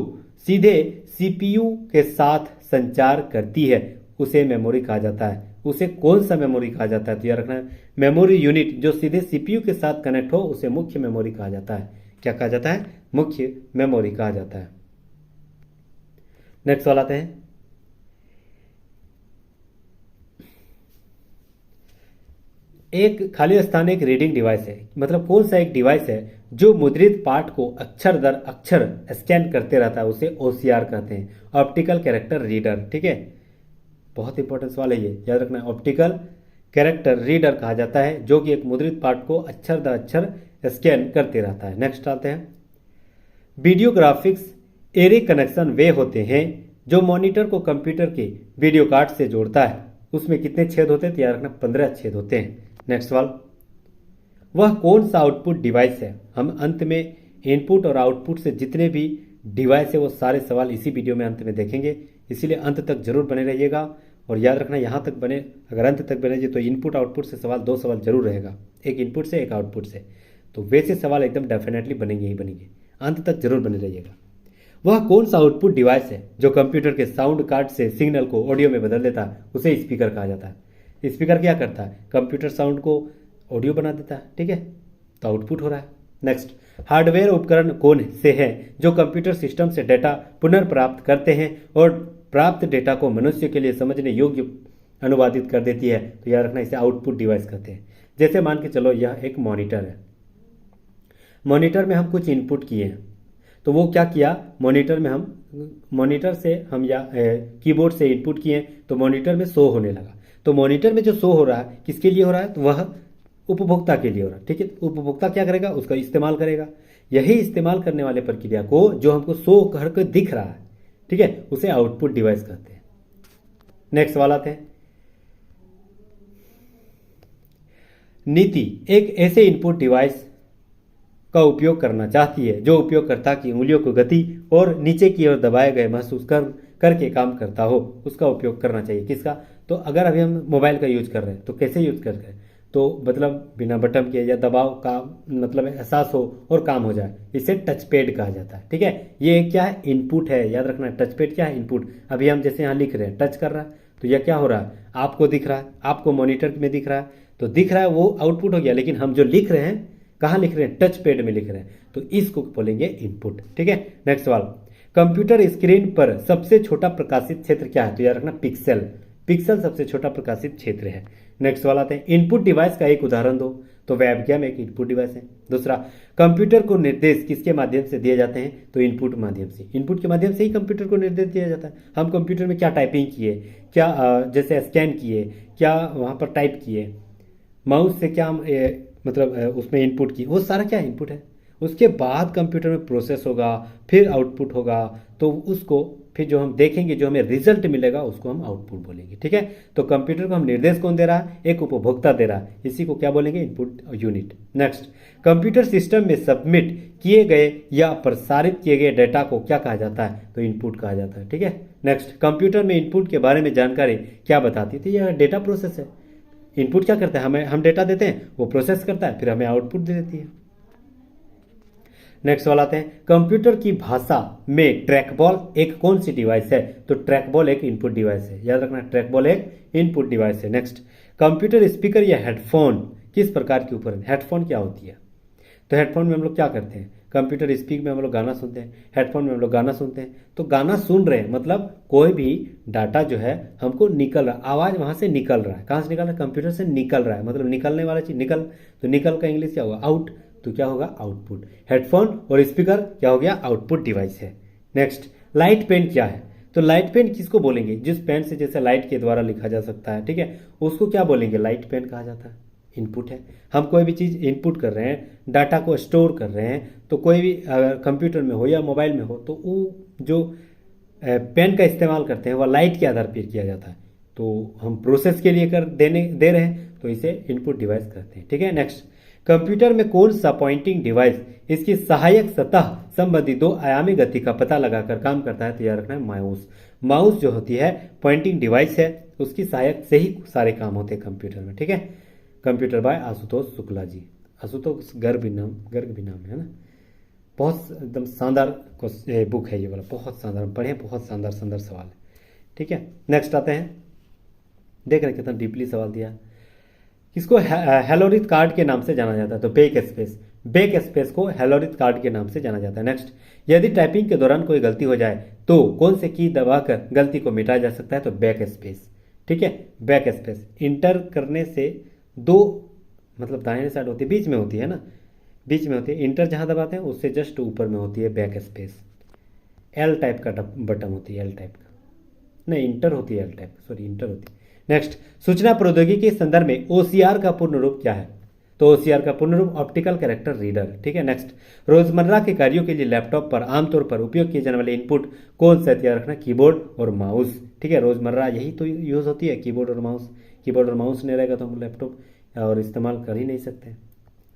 सीधे सीपीयू के साथ संचार करती है उसे मेमोरी कहा जाता है। उसे कौन सा मेमोरी कहा जाता है, तो याद रखना है मेमोरी यूनिट जो सीधे सीपीयू के साथ कनेक्ट हो उसे मुख्य मेमोरी कहा जाता है। क्या कहा जाता है, मुख्य मेमोरी कहा जाता है। नेक्स्ट वाला आते हैं, एक खाली स्थान एक रीडिंग डिवाइस है, मतलब कौन सा एक डिवाइस है जो मुद्रित पाठ को अक्षर दर अक्षर स्कैन करते रहता है, उसे ओसीआर कहते हैं, ऑप्टिकल कैरेक्टर रीडर। ठीक है, बहुत इंपॉर्टेंट सवाल है ये, याद रखना है ऑप्टिकल कैरेक्टर रीडर कहा जाता है जो कि एक मुद्रित पाठ को अक्षर दर अक्षर स्कैन करते रहता है। नेक्स्ट आते हैं, वीडियो ग्राफिक्स एरे कनेक्शन वे होते हैं जो मॉनिटर को कंप्यूटर के वीडियो कार्ड से जोड़ता है, उसमें कितने छेद होते हैं, तो याद रखना 15 छेद होते हैं। नेक्स्ट सवाल, वह कौन सा आउटपुट डिवाइस है। हम अंत में इनपुट और आउटपुट से जितने भी डिवाइस है वो सारे सवाल इसी वीडियो में अंत में देखेंगे, इसीलिए अंत तक जरूर बने रहिएगा। और याद रखना यहाँ तक बने, अगर अंत तक बने तो इनपुट आउटपुट से सवाल 2 सवाल जरूर रहेगा, एक इनपुट से एक आउटपुट से, तो वैसे सवाल एकदम डेफिनेटली बनेंगे ही बनेंगे, अंत तक जरूर बने रहिएगा। वह कौन सा आउटपुट डिवाइस है जो कंप्यूटर के साउंड कार्ड से सिग्नल को ऑडियो में बदल देता है, उसे स्पीकर कहा जाता है। स्पीकर क्या करता है, कंप्यूटर साउंड को ऑडियो बना देता है। ठीक है, तो आउटपुट हो रहा है। नेक्स्ट, हार्डवेयर उपकरण कौन से हैं जो कंप्यूटर सिस्टम से डेटा पुनर्प्राप्त करते हैं और प्राप्त डेटा को मनुष्य के लिए समझने योग्य अनुवादित कर देती है, तो याद रखना इसे आउटपुट डिवाइस कहते हैं। जैसे मान के चलो यह एक मॉनिटर है, मॉनिटर में हम कुछ इनपुट किए हैं, तो वो क्या किया, मॉनिटर से हम या कीबोर्ड से इनपुट किए तो मॉनिटर में शो होने लगा। तो मॉनिटर में जो शो हो रहा है किसके लिए हो रहा है, तो वह उपभोक्ता के लिए हो रहा है। ठीक है, उपभोक्ता क्या करेगा, उसका इस्तेमाल करेगा। यही इस्तेमाल करने वाले प्रक्रिया को जो हमको शो करके दिख रहा है, ठीक है, उसे आउटपुट डिवाइस कहते हैं। नेक्स्ट वाला आते हैं, नीति एक ऐसे इनपुट डिवाइस का उपयोग करना चाहती है जो उपयोगकर्ता की उंगलियों को गति और नीचे की ओर दबाए गए महसूस करके काम करता हो, उसका उपयोग करना चाहिए। किसका, तो अगर अभी हम मोबाइल का यूज कर रहे हैं तो कैसे यूज कर रहे हैं, तो मतलब बिना बटन के या दबाव का मतलब एहसास हो और काम हो जाए, इसे टच पैड कहा जाता है। ठीक है, ये क्या है, इनपुट है, याद रखना टच पैड क्या है, इनपुट। अभी हम जैसे यहाँ लिख रहे हैं, टच कर रहा है, तो यह क्या हो रहा है, आपको दिख रहा है, आपको मॉनिटर में दिख रहा है, तो दिख रहा है वो आउटपुट हो गया। लेकिन हम जो लिख रहे हैं कहाँ लिख रहे हैं, टच पैड में लिख रहे हैं, तो इसको बोलेंगे इनपुट। ठीक है, नेक्स्ट सवाल, कंप्यूटर स्क्रीन पर सबसे छोटा प्रकाशित क्षेत्र क्या है, तो याद रखना पिक्सल। पिक्सल सबसे छोटा प्रकाशित क्षेत्र है। नेक्स्ट सवाल आते हैं, इनपुट डिवाइस का एक उदाहरण दो, तो वेबकैम एक इनपुट डिवाइस है। दूसरा, कंप्यूटर को निर्देश किसके माध्यम से दिए जाते हैं, तो इनपुट माध्यम से। इनपुट के माध्यम से ही कंप्यूटर को निर्देश दिया जाता है। हम कंप्यूटर में क्या टाइपिंग किए, क्या जैसे स्कैन किए, क्या वहाँ पर टाइप किए, माउस से क्या हम मतलब उसमें इनपुट की, वो सारा क्या इनपुट है। उसके बाद कंप्यूटर में प्रोसेस होगा, फिर आउटपुट होगा, तो उसको फिर जो हम देखेंगे, जो हमें रिजल्ट मिलेगा उसको हम आउटपुट बोलेंगे। ठीक है, तो कंप्यूटर को हम निर्देश कौन दे रहा है, एक उपभोक्ता दे रहा है, इसी को क्या बोलेंगे, input unit. Next, computer system में सबमिट किए गए या प्रसारित किए गए डेटा को क्या कहा जाता है, तो इनपुट कहा जाता है। ठीक है, नेक्स्ट, कंप्यूटर में इनपुट के बारे में जानकारी क्या बताती थी, यह डेटा प्रोसेस है। इनपुट क्या करता है, हम डेटा देते हैं, वो प्रोसेस करता है, फिर हमें आउटपुट दे देती है। नेक्स्ट वाला आते हैं, कंप्यूटर की भाषा में ट्रैकबॉल एक कौन सी डिवाइस है, तो ट्रैकबॉल एक इनपुट डिवाइस है। याद रखना ट्रैकबॉल एक इनपुट डिवाइस है। नेक्स्ट, कंप्यूटर स्पीकर या हेडफोन किस प्रकार के ऊपर है, हेडफोन क्या होती है, तो हेडफोन में हम लोग क्या करते हैं, कंप्यूटर स्पीक में हम लोग गाना सुनते हैं, हेडफोन में हम लोग गाना सुनते हैं। तो गाना सुन रहे हैं मतलब कोई भी डाटा जो है हमको निकल रहा है, आवाज़ वहाँ से निकल रहा है, कहाँ से निकल रहा है, कंप्यूटर से निकल रहा है, मतलब निकलने वाला चीज़ निकल, तो निकल का इंग्लिश क्या होगा, आउट, तो क्या होगा, आउटपुट। हेडफोन और स्पीकर क्या हो गया, आउटपुट डिवाइस है। नेक्स्ट, लाइट पेन क्या है, तो लाइट पेन किसको बोलेंगे, जिस पेन से जैसे लाइट के द्वारा लिखा जा सकता है, ठीक है, उसको क्या बोलेंगे, लाइट पेन कहा जाता है। इनपुट है। हम कोई भी चीज़ इनपुट कर रहे हैं, डाटा को स्टोर कर रहे हैं, तो कोई भी अगर कंप्यूटर में हो या मोबाइल में हो तो वो जो पेन का इस्तेमाल करते हैं वह लाइट के आधार पर किया जाता है। तो हम प्रोसेस के लिए कर देने दे रहे हैं तो इसे इनपुट डिवाइस कहते हैं। ठीक है, नेक्स्ट, कंप्यूटर में कौन सा पॉइंटिंग डिवाइस इसकी सहायक सतह संबंधी दो आयामी गति का पता लगाकर काम करता है? तो याद रखना है माउस। माउस जो होती है पॉइंटिंग डिवाइस है, उसकी सहायक से ही सारे काम होते हैं कंप्यूटर में। ठीक है, कंप्यूटर बाय आशुतोष शुक्ला जी। आशुतोष गर्ग भी नाम है ना। बहुत एकदम शानदार बुक है ये वाला, बहुत शानदार पढ़े, बहुत शानदार सवाल है। ठीक है, नेक्स्ट आते हैं, देख रहे कितना डीपली सवाल दिया। किसको हेलोरिथ कार्ड के नाम से जाना जाता है? तो बैक स्पेस को हेलोरिथ कार्ड के नाम से जाना जाता है। नेक्स्ट, यदि टाइपिंग के दौरान कोई गलती हो जाए तो कौन से की दबाकर गलती को मिटाया जा सकता है? तो बैक स्पेस। ठीक है, बैक स्पेस इंटर करने से दो, मतलब दाहिने साइड होती है, बीच में होती है ना, बीच में होती है। इंटर जहां दबाते हैं उससे जस्ट ऊपर में होती है बैक स्पेस। एल टाइप का बटन होती है, एल टाइप का नहीं, इंटर होती है, एल टाइप, सॉरी इंटर होती है। नेक्स्ट, सूचना प्रौद्योगिकी के संदर्भ में ओसीआर का पूर्ण रूप क्या है? तो ओसीआर का पूर्ण रूप ऑप्टिकल कैरेक्टर रीडर। ठीक है, नेक्स्ट, रोजमर्रा के कार्यों के लिए लैपटॉप पर आमतौर पर उपयोग किए जाने वाले इनपुट कौन सा? याद रखना, कीबोर्ड और माउस। ठीक है, रोजमर्रा यही तो यूज होती है, कीबोर्ड और माउस। कीबोर्ड और माउस नहीं रहेगा तो हम लैपटॉप और इस्तेमाल कर ही नहीं सकते।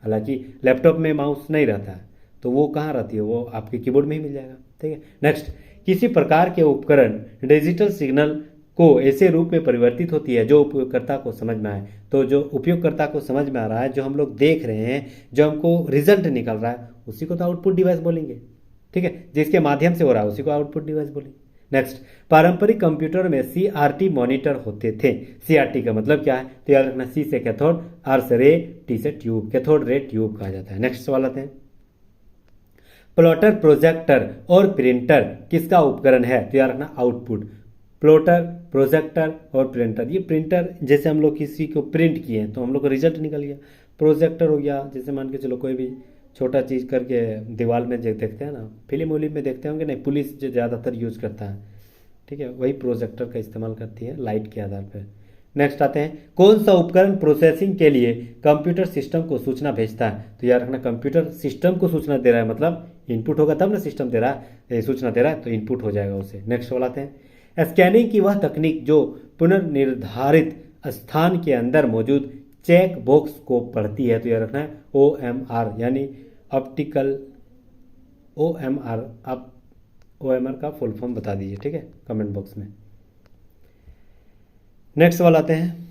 हालांकि लैपटॉप में माउस नहीं रहता है तो वो कहाँ रहती है? वो आपके कीबोर्ड में ही मिल जाएगा। ठीक है, नेक्स्ट, किसी प्रकार के उपकरण डिजिटल सिग्नल को ऐसे रूप में परिवर्तित होती है जो उपयोगकर्ता को समझ में आए। तो जो उपयोगकर्ता को समझ में आ रहा है, जो हम लोग देख रहे हैं, जो हमको रिजल्ट निकल रहा है, उसी को तो आउटपुट डिवाइस बोलेंगे। ठीक है, जिसके माध्यम से हो रहा है उसी को आउटपुट डिवाइस बोलेंगे। नेक्स्ट, पारंपरिक कंप्यूटर में सीआरटी मॉनिटर होते थे। सीआरटी का मतलब क्या है? तो याद रखना, सी से कैथोड, आर से रे, टी से ट्यूब, कैथोड रे ट्यूब कहा जाता है। नेक्स्ट सवाल आते हैं, प्लॉटर, प्रोजेक्टर और प्रिंटर किसका उपकरण है? तो याद रखना, आउटपुट। प्लॉटर, प्रोजेक्टर और प्रिंटर। ये प्रिंटर जैसे हम लोग किसी को प्रिंट किए तो हम लोग को रिजल्ट निकल गया। प्रोजेक्टर हो गया, जैसे मान के चलो कोई भी छोटा चीज़ करके दीवार में जो देखते हैं ना, फिल्म वोलिम में देखते होंगे, नहीं पुलिस जो ज़्यादातर यूज करता है। ठीक है, वही प्रोजेक्टर का इस्तेमाल करती है लाइट के आधार पर। नेक्स्ट आते हैं, कौन सा उपकरण प्रोसेसिंग के लिए कंप्यूटर सिस्टम को सूचना भेजता है? तो याद रखना, कंप्यूटर सिस्टम को सूचना दे रहा है, मतलब इनपुट होगा तब ना सिस्टम दे रहा है, सूचना दे रहा है तो इनपुट हो जाएगा उसे। नेक्स्ट सवाल आते हैं, स्कैनिंग की वह तकनीक जो पुनर्निर्धारित स्थान के अंदर मौजूद चेक बॉक्स को पढ़ती है? तो याद रखना है OMR, यानी ऑप्टिकल OMR। आप OMR का फुल फॉर्म बता दीजिए, ठीक है, कमेंट बॉक्स में। नेक्स्ट सवाल आते हैं,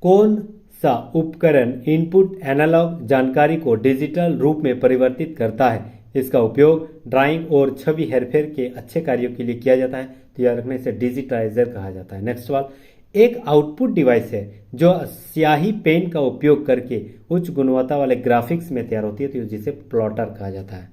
कौन सा उपकरण इनपुट एनालॉग जानकारी को डिजिटल रूप में परिवर्तित करता है? इसका उपयोग ड्राइंग और छवि हेरफेर के अच्छे कार्यों के लिए किया जाता है। तो याद रखने से डिजिटाइजर कहा जाता है। नेक्स्ट सवाल, एक आउटपुट डिवाइस है जो स्याही पेन का उपयोग करके उच्च गुणवत्ता वाले ग्राफिक्स में तैयार होती है, तो जिसे प्लॉटर कहा जाता है।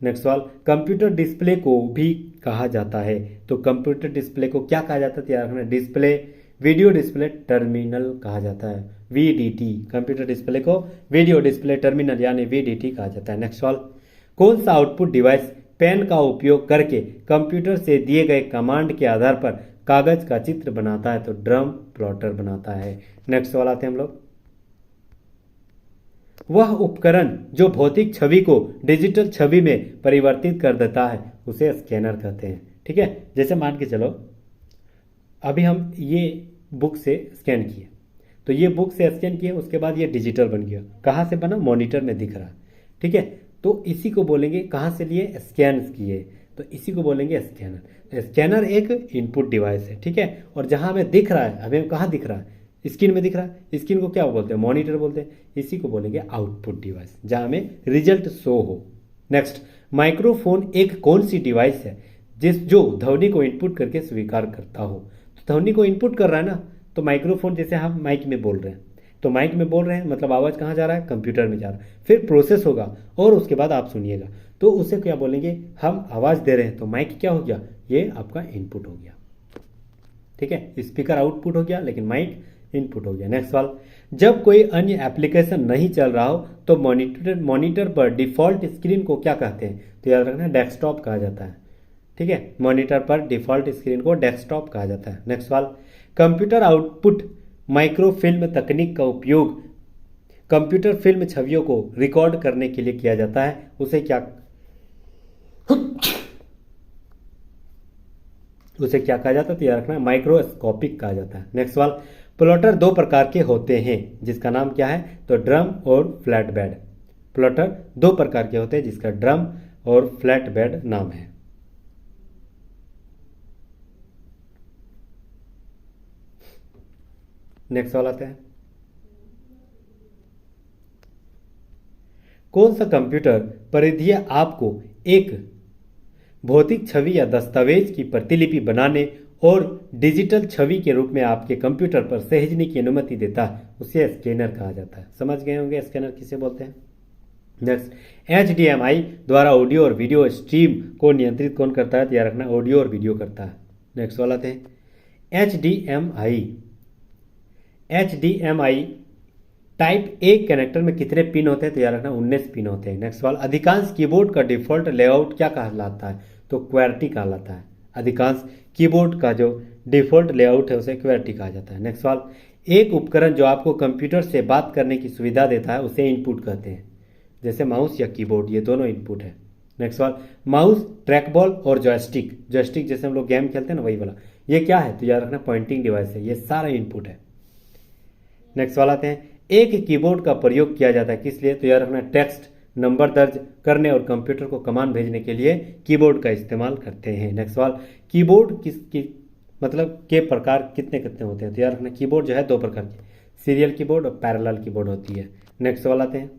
नेक्स्ट सवाल, कंप्यूटर डिस्प्ले को भी कहा जाता है, तो कंप्यूटर डिस्प्ले को क्या कहा जाता है? तैयार रखना, डिस्प्ले, वीडियो डिस्प्ले टर्मिनल कहा जाता है, VDT। कंप्यूटर डिस्प्ले को वीडियो डिस्प्ले टर्मिनल यानी VDT कहा जाता है। नेक्स्ट सवाल, कौन सा आउटपुट डिवाइस पेन का उपयोग करके कंप्यूटर से दिए गए कमांड के आधार पर कागज का चित्र बनाता है? तो ड्रम प्लॉटर बनाता है। नेक्स्ट सवाल आते हैं हम लोग, वह उपकरण जो भौतिक छवि को डिजिटल छवि में परिवर्तित कर देता है उसे स्कैनर कहते हैं। ठीक है, जैसे मान के चलो अभी हम ये बुक से स्कैन किए, तो ये बुक से स्कैन किए, उसके बाद ये डिजिटल बन गया। कहाँ से बना? मॉनिटर में दिख रहा। ठीक है, तो इसी को बोलेंगे, कहाँ से लिए? स्कैन किए, तो इसी को बोलेंगे स्कैनर। स्कैनर एक इनपुट डिवाइस है। ठीक है, और जहाँ हमें दिख रहा है, हमें कहाँ दिख रहा है? स्क्रीन में दिख रहा है। स्क्रीन को क्या बोलते हैं? मॉनिटर बोलते हैं। इसी को बोलेंगे आउटपुट डिवाइस, जहाँ हमें रिजल्ट शो हो। नेक्स्ट, माइक्रोफोन एक कौन सी डिवाइस है जो ध्वनि को इनपुट करके स्वीकार करता हो? तो ध्वनि को इनपुट कर रहा है ना, तो माइक्रोफोन, जैसे हम माइक में बोल रहे हैं, तो माइक में बोल रहे हैं मतलब आवाज़ कहाँ जा रहा है? कंप्यूटर में जा रहा है, फिर प्रोसेस होगा और उसके बाद आप सुनिएगा, तो उसे क्या बोलेंगे? हम आवाज़ दे रहे हैं तो माइक क्या हो गया? ये आपका इनपुट हो गया। ठीक है, स्पीकर आउटपुट हो गया लेकिन माइक इनपुट हो गया। नेक्स्ट सवाल, जब कोई अन्य एप्लीकेशन नहीं चल रहा हो तो मॉनिटर पर डिफॉल्ट स्क्रीन को क्या कहते हैं? तो याद रखना, डेस्कटॉप कहा जाता है। ठीक है, मॉनिटर पर डिफॉल्ट स्क्रीन को डेस्कटॉप कहा जाता है। नेक्स्ट सवाल, कंप्यूटर आउटपुट माइक्रोफिल्म तकनीक का उपयोग कंप्यूटर फिल्म छवियों को रिकॉर्ड करने के लिए किया जाता है, उसे क्या कहा जाता है? तो याद रखना माइक्रोस्कोपिक कहा जाता है। नेक्स्ट सवाल, प्लॉटर दो प्रकार के होते हैं जिसका नाम क्या है? तो ड्रम और फ्लैट बेड। प्लॉटर दो प्रकार के होते हैं जिसका ड्रम और फ्लैट बेड नाम है। नेक्स्ट सवाल आता है, कौन सा कंप्यूटर परिधीय आपको एक भौतिक छवि या दस्तावेज की प्रतिलिपि बनाने और डिजिटल छवि के रूप में आपके कंप्यूटर पर सहेजने की अनुमति देता है? उसे स्कैनर कहा जाता है। समझ गए होंगे स्कैनर किसे बोलते हैं। नेक्स्ट, HDMI द्वारा ऑडियो और वीडियो स्ट्रीम को नियंत्रित कौन करता है? तो याद रखना ऑडियो और वीडियो करता है। नेक्स्ट वाला आते हैं, HDMI टाइप ए कनेक्टर में कितने पिन होते हैं? तो याद रखना 19 पिन होते हैं। नेक्स्ट सवाल, अधिकांश कीबोर्ड का डिफॉल्ट लेआउट क्या कहलाता है? तो क्वेर्टी कहलाता है। अधिकांश कीबोर्ड का जो डिफॉल्ट लेआउट है उसे क्वेर्टी कहा जाता है। नेक्स्ट सवाल, एक उपकरण जो आपको कंप्यूटर से बात करने की सुविधा देता है उसे इनपुट कहते हैं, जैसे माउस या कीबोर्ड, ये दोनों इनपुट है। नेक्स्ट सवाल, माउस, ट्रैकबॉल और जॉयस्टिक जैसे हम लोग गेम खेलते हैं ना वही वाला, ये क्या है? तो याद रखना पॉइंटिंग डिवाइस है, ये सारा इनपुट है। नेक्स्ट सवाल आते हैं, एक कीबोर्ड का प्रयोग किया जाता है किस लिए? तो याद रखना टेक्स्ट, नंबर दर्ज करने और कंप्यूटर को कमांड भेजने के लिए कीबोर्ड का इस्तेमाल करते हैं। नेक्स्ट सवाल, कीबोर्ड के प्रकार कितने कितने होते हैं? तो याद रखना कीबोर्ड जो है दो प्रकार के, सीरियल कीबोर्ड और पैरेलल कीबोर्ड होती है। नेक्स्ट सवाल आते हैं,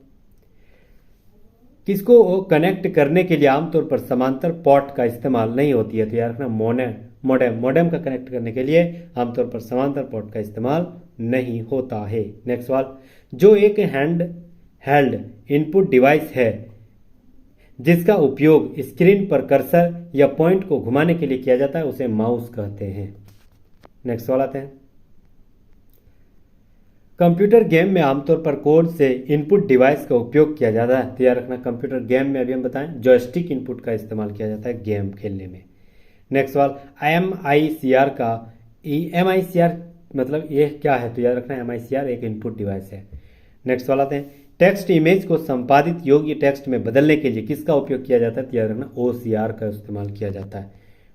किसको कनेक्ट करने के लिए आमतौर पर समांतर पोर्ट का इस्तेमाल नहीं होती है? तो याद रखना मॉडेम का कनेक्ट करने के लिए आमतौर पर समांतर पोर्ट का इस्तेमाल नहीं होता है। नेक्स्ट सवाल, जो एक हैंड हेल्ड इनपुट डिवाइस है जिसका उपयोग स्क्रीन पर कर्सर या पॉइंट को घुमाने के लिए किया जाता है उसे माउस कहते हैं। नेक्स्ट सवाल आते हैं, कंप्यूटर गेम में आमतौर पर कौन से इनपुट डिवाइस का उपयोग किया जाता है? तो याद रखना कंप्यूटर गेम में अभी हम बताएं जॉयस्टिक इनपुट का इस्तेमाल किया जाता है गेम खेलने में। नेक्स्ट सवाल, MICR मतलब ये क्या है? तो याद रखना MICR एक इनपुट डिवाइस है। नेक्स्ट सवाल आते हैं, टेक्स्ट इमेज को संपादित योग्य टेक्स्ट में बदलने के लिए किसका उपयोग किया जाता है? तो याद रखना OCR का इस्तेमाल किया जाता है।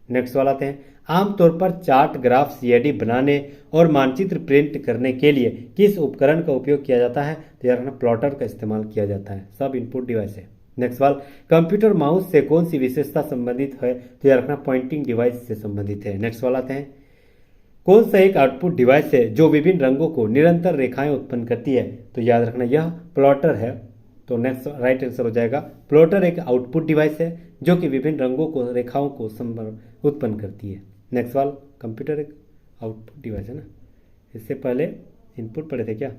नेक्स्ट सवाल आते हैं, आमतौर पर चार्ट, ग्राफ, CAD बनाने और मानचित्र प्रिंट करने के लिए किस उपकरण का उपयोग किया जाता है? तो याद रखना प्लॉटर का इस्तेमाल किया जाता है। सब इनपुट डिवाइस है। नेक्स्ट सवाल, कंप्यूटर माउस से कौन सी विशेषता संबंधित है? तो याद रखना पॉइंटिंग डिवाइस से संबंधित है। नेक्स्ट सवाल आते हैं, कौन सा एक आउटपुट डिवाइस है जो विभिन्न रंगों को निरंतर रेखाएं उत्पन्न करती है? तो याद रखना यह प्लॉटर है। तो नेक्स्ट राइट आंसर हो जाएगा, प्लॉटर एक आउटपुट डिवाइस है जो कि विभिन्न रंगों को, रेखाओं को उत्पन्न करती है। नेक्स्ट सवाल, कंप्यूटर एक आउटपुट डिवाइस है ना, इससे पहले इनपुट पढ़े थे क्या?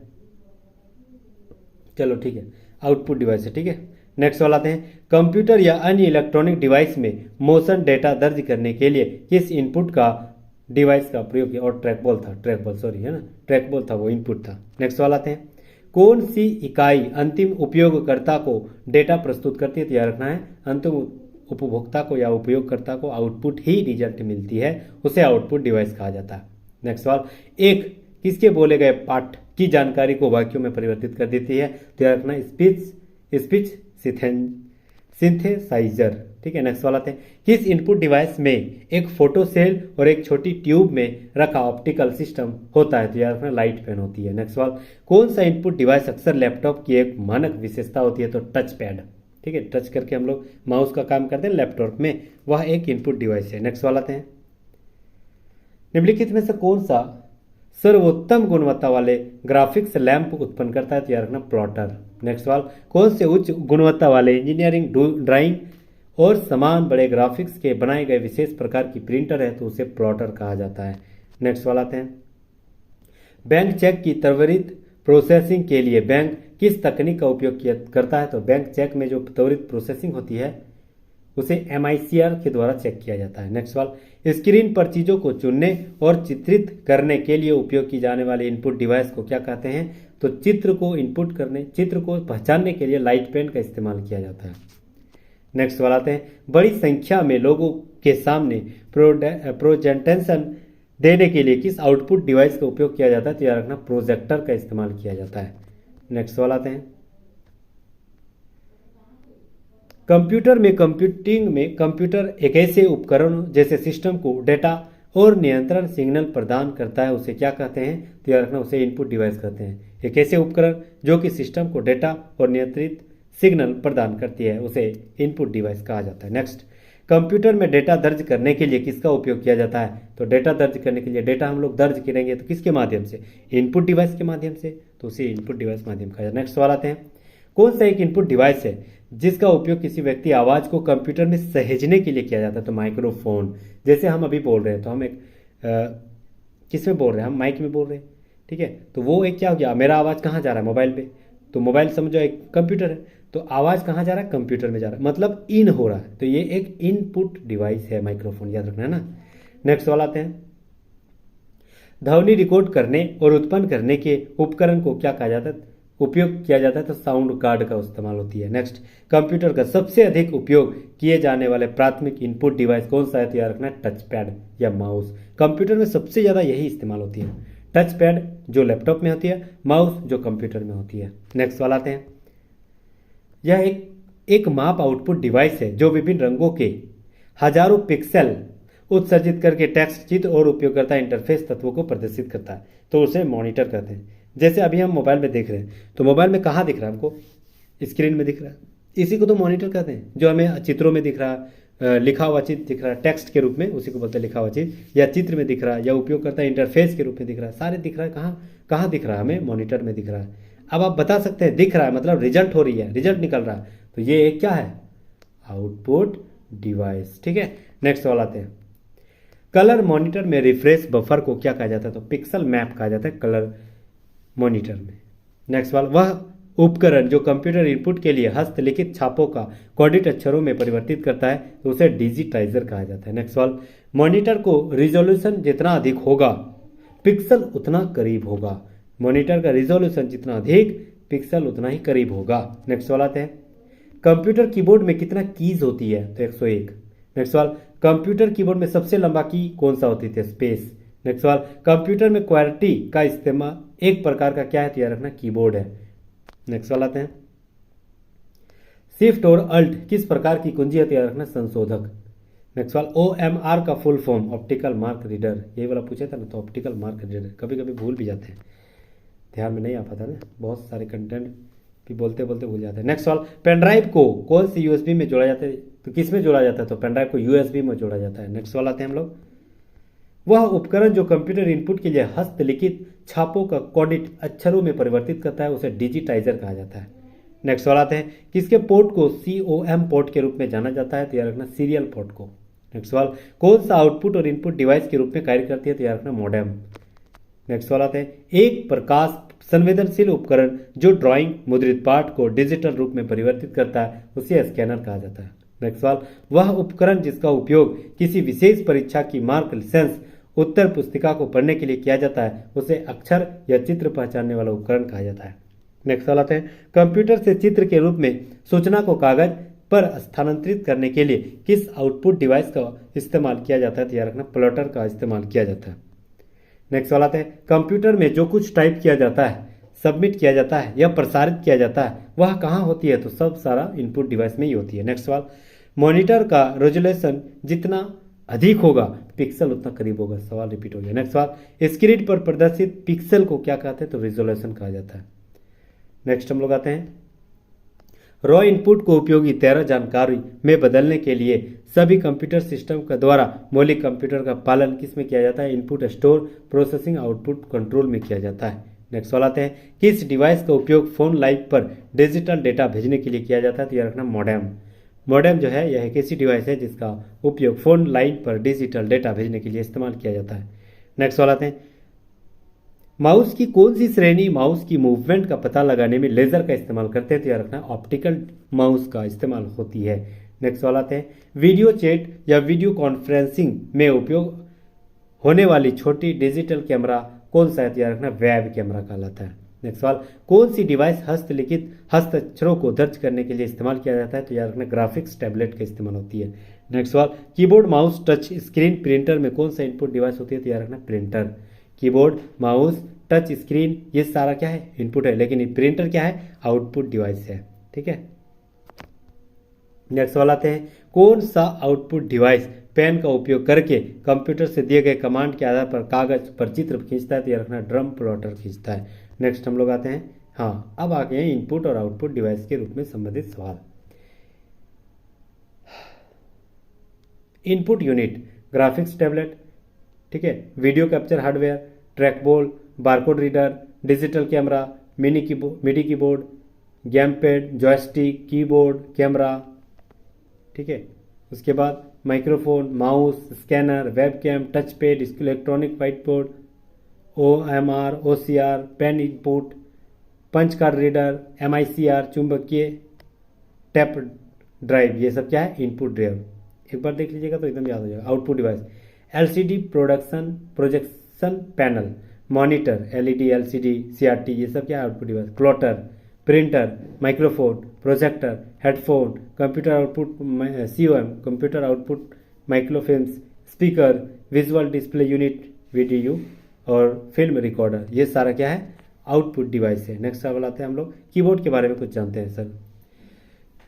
चलो ठीक है, आउटपुट डिवाइस है। ठीक है, नेक्स्ट सवाल आते हैं, कंप्यूटर या अन्य इलेक्ट्रॉनिक डिवाइस में मोशन डेटा दर्ज करने के लिए किस इनपुट का डिवाइस का प्रयोग किया? और ट्रैकबॉल था वो इनपुट था। नेक्स्ट सवाल आते हैं, कौन सी इकाई अंतिम उपयोगकर्ता को डेटा प्रस्तुत करती है? तो याद रखना है अंतिम उपभोक्ता को या उपयोगकर्ता को आउटपुट ही रिजल्ट मिलती है, उसे आउटपुट डिवाइस कहा जाता है। नेक्स्ट सवाल, एक किसके बोले गए पाठ की जानकारी को वाक्यों में परिवर्तित कर देती है? तो याद रखना स्पीच सिंथेसाइजर। ठीक है, नेक्स्ट सवाल आते हैं, किस इनपुट डिवाइस में एक फोटो सेल और एक छोटी ट्यूब में रखा ऑप्टिकल सिस्टम होता है? तो याद रखना लाइट पेन होती है। नेक्स्ट सवाल, कौन सा इनपुट डिवाइस अक्सर लैपटॉप की एक मानक विशेषता होती है? तो टच पैड। ठीक है, टच करके हम लोग माउस का काम करते हैं लैपटॉप में, वह एक इनपुट डिवाइस है। नेक्स्ट सवाल आते हैं, निम्नलिखित में से कौन सा सर्वोत्तम गुणवत्ता वाले ग्राफिक्स लैंप उत्पन्न करता है? तो याद रखना प्लॉटर। नेक्स्ट सवाल, कौन से उच्च गुणवत्ता वाले इंजीनियरिंग ड्राइंग और समान बड़े ग्राफिक्स के बनाए गए विशेष प्रकार की प्रिंटर है? तो उसे प्लॉटर कहा जाता है। नेक्स्ट सवाल आते हैं, बैंक चेक की त्वरित प्रोसेसिंग के लिए बैंक किस तकनीक का उपयोग करता है? तो बैंक चेक में जो त्वरित प्रोसेसिंग होती है उसे MICR के द्वारा चेक किया जाता है। नेक्स्ट सवाल, स्क्रीन पर चीजों को चुनने और चित्रित करने के लिए उपयोग की जाने वाले इनपुट डिवाइस को क्या कहते हैं? तो चित्र को पहचानने के लिए लाइट पेन का इस्तेमाल किया जाता है। नेक्स्ट सवाल आते हैं, बड़ी संख्या में लोगों के सामने प्रेजेंटेशन देने के लिए किस आउटपुट डिवाइस का उपयोग किया जाता है, तो याद रखना प्रोजेक्टर का इस्तेमाल किया जाता है। नेक्स्ट सवाल आते हैं, कंप्यूटर में कंप्यूटिंग में कंप्यूटर एक ऐसे उपकरण जैसे सिस्टम को डेटा और नियंत्रण सिग्नल प्रदान करता है, उसे क्या कहते हैं, तो याद रखना उसे इनपुट डिवाइस कहते हैं। एक ऐसे उपकरण जो कि सिस्टम को डेटा और नियंत्रित सिग्नल प्रदान करती है उसे इनपुट डिवाइस कहा जाता है। नेक्स्ट, कंप्यूटर में डेटा दर्ज करने के लिए किसका उपयोग किया जाता है, तो डेटा दर्ज करने के लिए डेटा हम लोग दर्ज करेंगे तो किसके माध्यम से, इनपुट डिवाइस के माध्यम से, तो उसे इनपुट डिवाइस माध्यम कहा जाता है। नेक्स्ट सवाल आते हैं, कौन सा एक इनपुट डिवाइस है जिसका उपयोग किसी व्यक्ति आवाज़ को कंप्यूटर में सहेजने के लिए किया जाता है, तो माइक्रोफोन। जैसे हम अभी बोल रहे हैं तो हम एक किस में बोल रहे हैं, हम माइक में बोल रहे हैं, ठीक है, तो वो एक क्या हो गया, मेरा आवाज़ कहाँ जा रहा है, मोबाइल पे, तो मोबाइल समझो एक कंप्यूटर है, तो आवाज़ कहाँ जा रहा है, कंप्यूटर में जा रहा है, मतलब इन हो रहा है, तो ये एक इनपुट डिवाइस है माइक्रोफोन, याद रखना है ना। नेक्स्ट सवाल आते हैं, ध्वनि रिकॉर्ड करने और उत्पन्न करने के उपकरण को क्या कहा जाता है, उपयोग किया जाता है, तो साउंड कार्ड का इस्तेमाल होती है। नेक्स्ट, कंप्यूटर का सबसे अधिक उपयोग किए जाने वाले प्राथमिक इनपुट डिवाइस कौन सा है, तो याद रखना टच पैड या माउस। कंप्यूटर में सबसे ज़्यादा यही इस्तेमाल होती है, टच पैड जो लैपटॉप में होती है, माउस जो कंप्यूटर में होती है। नेक्स्ट सवाल आते हैं, यह एक माप आउटपुट डिवाइस है जो विभिन्न रंगों के हजारों पिक्सल उत्सर्जित करके टेक्स्ट, चित्र और उपयोगकर्ता इंटरफेस तत्वों को प्रदर्शित करता है, तो उसे मॉनिटर कहते हैं। जैसे अभी हम मोबाइल में देख रहे हैं, तो मोबाइल में कहाँ दिख रहा है हमको, स्क्रीन में दिख रहा है, इसी को तो मॉनिटर कहते हैं। जो हमें चित्रों में दिख रहा है, लिखा हुआ चित्र दिख रहा है टेक्स्ट के रूप में, उसी को बोलते हैं लिखा हुआ चित्र, या चित्र में दिख रहा है, या उपयोगकर्ता इंटरफेस के रूप में दिख रहा है, सारे दिख रहा है, कहाँ कहाँ दिख रहा है, हमें मॉनिटर में दिख रहा है। अब आप बता सकते हैं दिख रहा है मतलब रिजल्ट हो रही है, रिजल्ट निकल रहा है, तो ये एक क्या है, आउटपुट डिवाइस, ठीक है। नेक्स्ट सवाल आते हैं, कलर मॉनिटर में रिफ्रेश बफर को क्या कहा जाता है, तो पिक्सल मैप कहा जाता है कलर मॉनिटर में। नेक्स्ट सवाल, वह उपकरण जो कंप्यूटर इनपुट के लिए हस्तलिखित छापों का कोडित अक्षरों में परिवर्तित करता है, तो उसे डिजिटाइजर कहा जाता है। नेक्स्ट सवाल, मॉनिटर को रिजोल्यूशन जितना अधिक होगा पिक्सल उतना करीब होगा, मॉनिटर का रिजोल्यूशन जितना अधिक पिक्सल उतना ही करीब होगा। नेक्स्ट सवाल आते हैं, कंप्यूटर कीबोर्ड में कितना कीज होती है, तो 101। नेक्स्ट सवाल, कंप्यूटर कीबोर्ड में सबसे लंबा की कौन सा होती है, स्पेस। नेक्स्ट सवाल, कंप्यूटर में क्वार्टी का इस्तेमाल एक प्रकार का क्या है, तो याद रखना कीबोर्ड है। नेक्स्ट सवाल आते हैं, शिफ्ट और अल्ट किस प्रकार की कुंजी है, तो याद रखना संशोधक। नेक्स्ट सवाल, OMR का full form optical mark reader, यही वाला पूछा था ना, तो ऑप्टिकल मार्क रीडर, कभी कभी भूल भी जाते हैं, ध्यान में नहीं आ पाता ना, बहुत सारे कंटेंट भी बोलते बोलते भूल जाते हैं। नेक्स्ट सवाल, पेनड्राइव को कौन सी USB में जोड़ा जाता है, तो किस में जोड़ा जाता है, तो पेनड्राइव को USB में जोड़ा जाता है। नेक्स्ट सवाल आते हैं हम लोग, वह उपकरण जो कंप्यूटर इनपुट के लिए हस्तलिखित छापों का कोडित अक्षरों में परिवर्तित करता है, उसे डिजिटाइजर कहा जाता है। नेक्स्ट सवाल आते हैं, किसके पोर्ट को COM पोर्ट के रूप में जाना जाता है, तो याद रखना सीरियल पोर्ट को। नेक्स्ट सवाल, कौन सा आउटपुट और इनपुट डिवाइस के रूप में कार्य करती है, तो याद रखना मॉडेम। नेक्स्ट सवाल आते हैं, एक प्रकाश संवेदनशील उपकरण जो ड्राइंग मुद्रित पाठ को डिजिटल रूप में परिवर्तित करता है, उसे स्कैनर कहा जाता है। नेक्स्ट सवाल, वह उपकरण जिसका उपयोग किसी विशेष परीक्षा की मार्क सेंस उत्तर पुस्तिका को पढ़ने के लिए किया जाता है, उसे अक्षर या चित्र पहचानने वाला उपकरण कहा जाता है। नेक्स्ट सवाल आते हैं, कंप्यूटर से चित्र के रूप में सूचना को कागज पर स्थानांतरित करने के लिए किस आउटपुट डिवाइस का इस्तेमाल किया जाता है, तो याद रखना प्लॉटर का इस्तेमाल किया जाता है। नेक्स्ट सवाल आते हैं, कंप्यूटर में जो कुछ टाइप किया जाता है, सबमिट किया जाता है या प्रसारित किया जाता है, वह कहाँ होती है, तो सब सारा इनपुट डिवाइस में ही होती है। नेक्स्ट सवाल, मॉनिटर का रेजोल्यूशन जितना अधिक होगा पिक्सल उतना करीब होगा, सवाल रिपीट हो गया। नेक्स्ट सवाल, स्क्रीन पर प्रदर्शित पिक्सल को क्या कहते हैं, तो रिजोल्यूशन कहा जाता है। नेक्स्ट हम लोग आते हैं, रॉ इनपुट को उपयोगी 13 जानकारी में बदलने के लिए सभी कंप्यूटर सिस्टम के द्वारा मौलिक कंप्यूटर का पालन किस में किया जाता है, input store processing output control में किया जाता है। नेक्स्ट सवाल आते हैं, किस डिवाइस का उपयोग फोन लाइन पर डिजिटल डेटा भेजने के लिए किया जाता है, तो याद रखना मॉडेम। मॉडेम जो है यह एक ऐसी डिवाइस है जिसका उपयोग फोन लाइन पर डिजिटल डेटा भेजने के लिए इस्तेमाल किया जाता है। नेक्स्ट सवाल आते हैं, माउस की कौन सी श्रेणी माउस की मूवमेंट का पता लगाने में लेजर का इस्तेमाल करते हैं, तो याद रखना ऑप्टिकल माउस का इस्तेमाल होती है। नेक्स्ट सवाल आते हैं, वीडियो चैट या वीडियो कॉन्फ्रेंसिंग में उपयोग होने वाली छोटी डिजिटल कैमरा कौन सा है, तो याद रखना वेब कैमरा कहलाता है। नेक्स्ट सवाल, कौन सी डिवाइस हस्तलिखित हस्ताक्षरों को दर्ज करने के लिए इस्तेमाल किया जाता है, तो याद रखना ग्राफिक्स टैबलेट का इस्तेमाल होती है। नेक्स्ट सवाल, keyboard mouse touch screen printer में कौन सा इनपुट डिवाइस होती है? तो याद रखना printer. Keyboard mouse touch screen ये सारा क्या है? इनपुट है, लेकिन प्रिंटर क्या है? आउटपुट डिवाइस है। ठीक है, नेक्स्ट सवाल आते हैं, कौन सा आउटपुट डिवाइस पेन का उपयोग करके कंप्यूटर से दिए गए कमांड के आधार पर कागज पर चित्र खींचता है? तो याद रखना ड्रम प्लॉटर खींचता है। नेक्स्ट हम लोग आते हैं, हाँ अब आ गए हैं इनपुट और आउटपुट डिवाइस के रूप में संबंधित सवाल। इनपुट यूनिट, ग्राफिक्स टैबलेट, ठीक है, video capture hardware, trackball, barcode reader, digital camera, MIDI keyboard, game pad, joystick, keyboard, camera. ठीक है, उसके बाद microphone, mouse, scanner, webcam, touch pad, electronic white board, OMR, OCR, pen input, punch card reader, MICR, चुंबकीय tape drive, ये सब क्या है? Input drive. एक बार देख लीजिएगा तो एकदम याद हो जाएगा। Output device, LCD projection panel, monitor, LED, LCD, CRT, ये सब क्या है? Output device. Plotter, printer, microphone, projector, headphone, computer output COM, computer output microfilms, speaker, visual display unit, VDU और फिल्म रिकॉर्डर, ये सारा क्या है? आउटपुट डिवाइस है। नेक्स्ट सवाल आते हैं हम लोग कीबोर्ड के बारे में कुछ जानते हैं सर।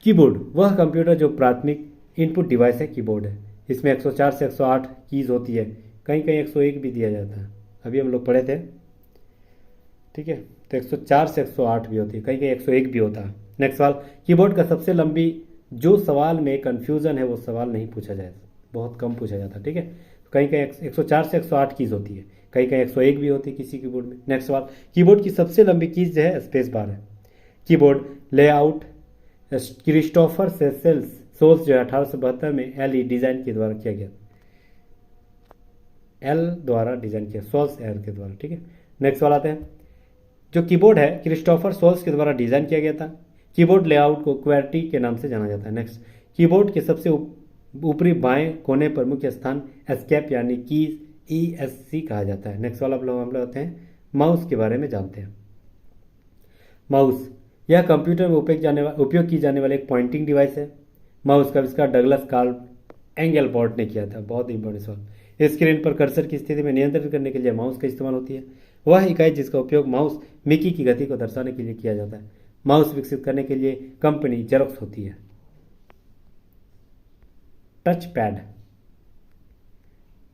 कीबोर्ड वह कंप्यूटर जो प्राथमिक इनपुट डिवाइस है, कीबोर्ड है। इसमें 104 से 108 कीज होती है, कहीं कहीं 101 भी दिया जाता है, अभी हम लोग पढ़े थे। ठीक है, तो 104 से 108 भी होती है, कहीं कहीं 101 भी होता है। नेक्स्ट सवाल, कीबोर्ड का सबसे लंबी, जो सवाल में कन्फ्यूजन है वो सवाल नहीं पूछा जाए, बहुत कम पूछा जाता है। ठीक है, कहीं कहीं 104 से 108 कीज होती है, कहीं कहीं 101 भी होती है किसी कीबोर्ड में। नेक्स्ट सवाल, कीबोर्ड की सबसे लंबी कीज जो है स्पेस बार है। कीबोर्ड लेआउट क्रिस्टोफर सोल्स जो है 1872 में एल डिजाइन के द्वारा किया गया, एल द्वारा डिजाइन किया, सोल्स एल के द्वारा। ठीक है, नेक्स्ट सवाल आते हैं, जो कीबोर्ड है क्रिस्टोफर सोल्स के द्वारा डिजाइन किया गया था। कीबोर्ड लेआउट को क्वेर्टी के नाम से जाना जाता है। नेक्स्ट, कीबोर्ड के सबसे ऊपरी बाएं कोने पर मुख्य स्थान एस्केप यानी कीज ESC कहा जाता है। नेक्स्ट सवाल हम लोग आते हैं माउस के बारे में जानते हैं। माउस यह कंप्यूटर में उपयोग की जाने वाली एक पॉइंटिंग डिवाइस है। माउस का आविष्कार डगलस कार्ल एंगलबॉर्ट ने किया था। बहुत इंपॉर्टेंट सवाल, स्क्रीन पर कर्सर की स्थिति में नियंत्रित करने के लिए माउस का इस्तेमाल होती है। वह इकाई जिसका उपयोग माउस मिकी की गति को दर्शाने के लिए किया जाता है। माउस विकसित करने के लिए कंपनी जेरोक्स होती है। टच पैड,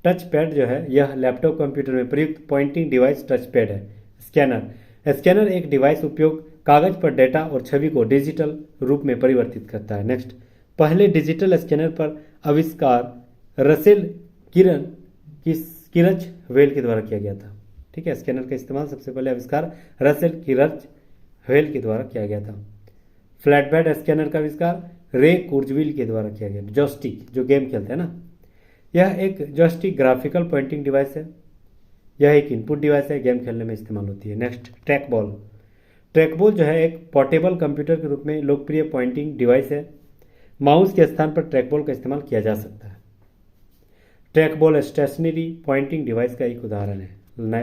टच पैड जो है यह लैपटॉप कंप्यूटर में प्रयुक्त पॉइंटिंग डिवाइस टच पैड है। स्कैनर, स्कैनर एक डिवाइस उपयोग कागज पर डेटा और छवि को डिजिटल रूप में परिवर्तित करता है। नेक्स्ट, पहले डिजिटल स्कैनर पर आविष्कार रसेल किरच वेल के द्वारा किया गया था। ठीक है, स्कैनर का इस्तेमाल सबसे पहले आविष्कार रसेल किरच वेल के द्वारा किया गया था। फ्लैटबेड स्कैनर का आविष्कार रे कुर्जविल के द्वारा किया गया। जॉयस्टिक जो गेम खेलते हैं ना, यह एक जॉयस्टिक ग्राफिकल पॉइंटिंग डिवाइस है। यह एक इनपुट डिवाइस है, गेम खेलने में इस्तेमाल होती है। नेक्स्ट, ट्रैकबॉल, ट्रैकबॉल जो है एक पोर्टेबल कंप्यूटर के रूप में लोकप्रिय पॉइंटिंग डिवाइस है। माउस के स्थान पर ट्रैकबॉल का इस्तेमाल किया जा सकता है। ट्रैकबॉल स्टेशनरी पॉइंटिंग डिवाइस का एक उदाहरण है।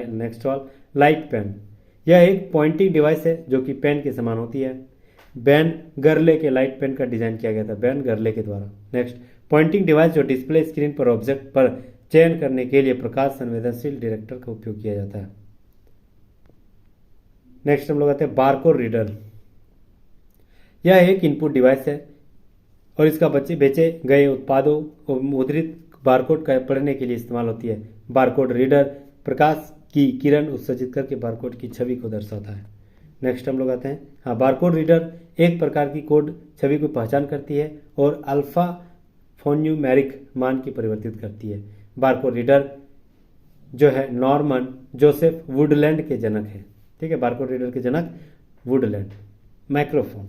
नेक्स्ट सवाल, लाइट पेन, यह एक पॉइंटिंग डिवाइस है जो कि पेन के समान होती है। बैन गरले के लाइट पेन का डिजाइन किया गया था, बैन गरले के द्वारा। नेक्स्ट, पॉइंटिंग डिवाइस जो डिस्प्ले स्क्रीन पर ऑब्जेक्ट पर चयन करने के लिए प्रकाश संवेदनशील डायरेक्टर का उपयोग किया जाता है। नेक्स्ट हम लोग आते हैं बारकोड रीडर, यह एक इनपुट डिवाइस है और इसका बेचे गए उत्पादों को मुद्रित बारकोड का पढ़ने के लिए इस्तेमाल होती है। बारकोड रीडर प्रकाश की किरण उत्सर्जित करके बारकोड की छवि को दर्शाता है। नेक्स्ट हम लोग आते हैं, हाँ बारकोड रीडर एक प्रकार की कोड छवि को पहचान करती है और अल्फा फोन्यूमेरिक मान की परिवर्तित करती है। बारकोड रीडर जो है नॉर्मन जोसेफ वुडलैंड के जनक है। ठीक है, बारकोड रीडर के जनक वुडलैंड। माइक्रोफोन,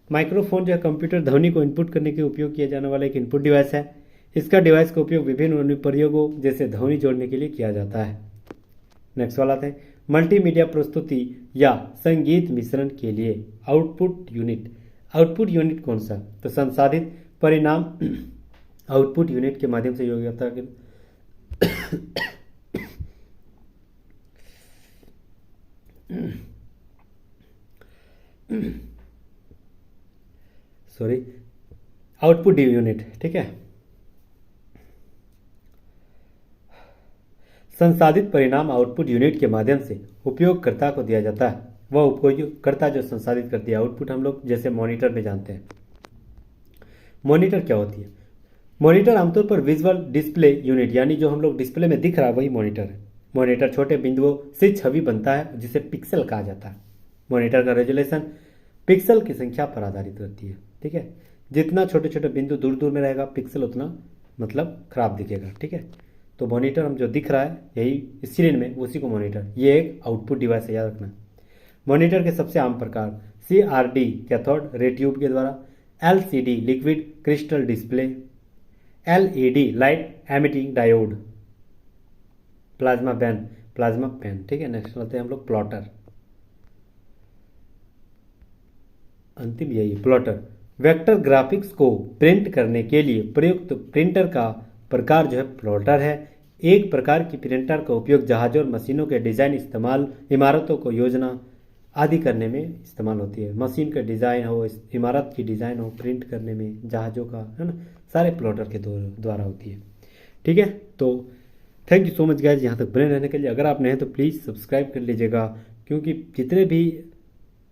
माइक्रोफोन जो है कंप्यूटर ध्वनि को इनपुट करने के उपयोग किया जाने वाला एक इनपुट डिवाइस है। इसका डिवाइस का उपयोग विभिन्न अनुप्रयोगों जैसे ध्वनि जोड़ने के लिए किया जाता है। नेक्स्ट वाला आते हैं, मल्टीमीडिया प्रस्तुति या संगीत मिश्रण के लिए आउटपुट यूनिट। आउटपुट यूनिट कौन सा? तो संसाधित परिणाम आउटपुट यूनिट के माध्यम से योग्यता के आउटपुट यूनिट, ठीक है, संसाधित परिणाम आउटपुट यूनिट के माध्यम से उपयोगकर्ता को दिया जाता है। वह उपयोगकर्ता जो संसाधित करती है आउटपुट हम लोग जैसे मॉनिटर में जानते हैं। मॉनिटर क्या होती है? मॉनिटर आमतौर पर विजुअल डिस्प्ले यूनिट यानी जो हम लोग डिस्प्ले में दिख रहा है वही मॉनिटर है। मॉनिटर छोटे बिंदुओं से छवि बनता है जिसे पिक्सल कहा जाता है। मॉनिटर का रेजोल्यूशन पिक्सल की संख्या पर आधारित रहती है। ठीक है, जितना छोटे छोटे बिंदु दूर दूर में रहेगा पिक्सल उतना मतलब खराब दिखेगा। ठीक है, तो मॉनिटर हम जो दिख रहा है यही स्क्रीन में उसी को मॉनिटर, ये एक आउटपुट डिवाइस है, याद रखना। मॉनिटर के सबसे आम प्रकार CRD कैथोड रे ट्यूब के द्वारा, LCD liquid crystal display, LED light emitting diode, plasma pen. ठीक है, नेक्स्ट आते हैं हम लोग प्लॉटर। अंतिम यही प्लॉटर वेक्टर ग्राफिक्स को प्रिंट करने के लिए प्रयुक्त प्रिंटर का प्रकार जो है प्लॉटर है। एक प्रकार की प्रिंटर का उपयोग जहाज़ों और मशीनों के डिज़ाइन, इस्तेमाल, इमारतों को योजना आदि करने में इस्तेमाल होती है। मशीन का डिज़ाइन हो, इमारत की डिज़ाइन हो, प्रिंट करने में, जहाज़ों का, है ना, सारे प्लॉटर के द्वारा होती है। ठीक है, तो thank you so much guys यहाँ तक बने रहने के लिए। अगर आप नए हैं तो प्लीज़ सब्सक्राइब कर लीजिएगा, क्योंकि जितने भी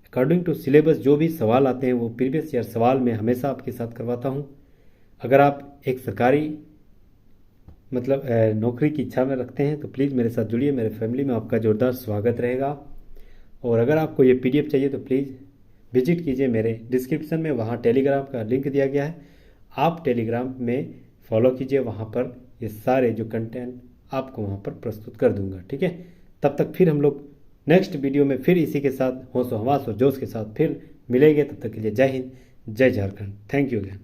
अकॉर्डिंग टू सिलेबस जो भी सवाल आते हैं वो प्रीवियस ईयर सवाल मैं हमेशा आपके साथ करवाता हूँ। अगर आप एक सरकारी मतलब नौकरी की इच्छा में रखते हैं तो प्लीज़ मेरे साथ जुड़िए, मेरे फैमिली में आपका जोरदार स्वागत रहेगा। और अगर आपको ये PDF चाहिए तो प्लीज़ विजिट कीजिए मेरे डिस्क्रिप्शन में, वहाँ टेलीग्राम का लिंक दिया गया है। आप टेलीग्राम में फॉलो कीजिए, वहाँ पर ये सारे जो कंटेंट आपको वहाँ पर प्रस्तुत कर दूंगा। ठीक है, तब तक फिर हम लोग नेक्स्ट वीडियो में फिर इसी के साथ होशो हवास और जोश के साथ फिर मिलेंगे। तब तक के लिए जय हिंद, जय झारखंड। Thank you again.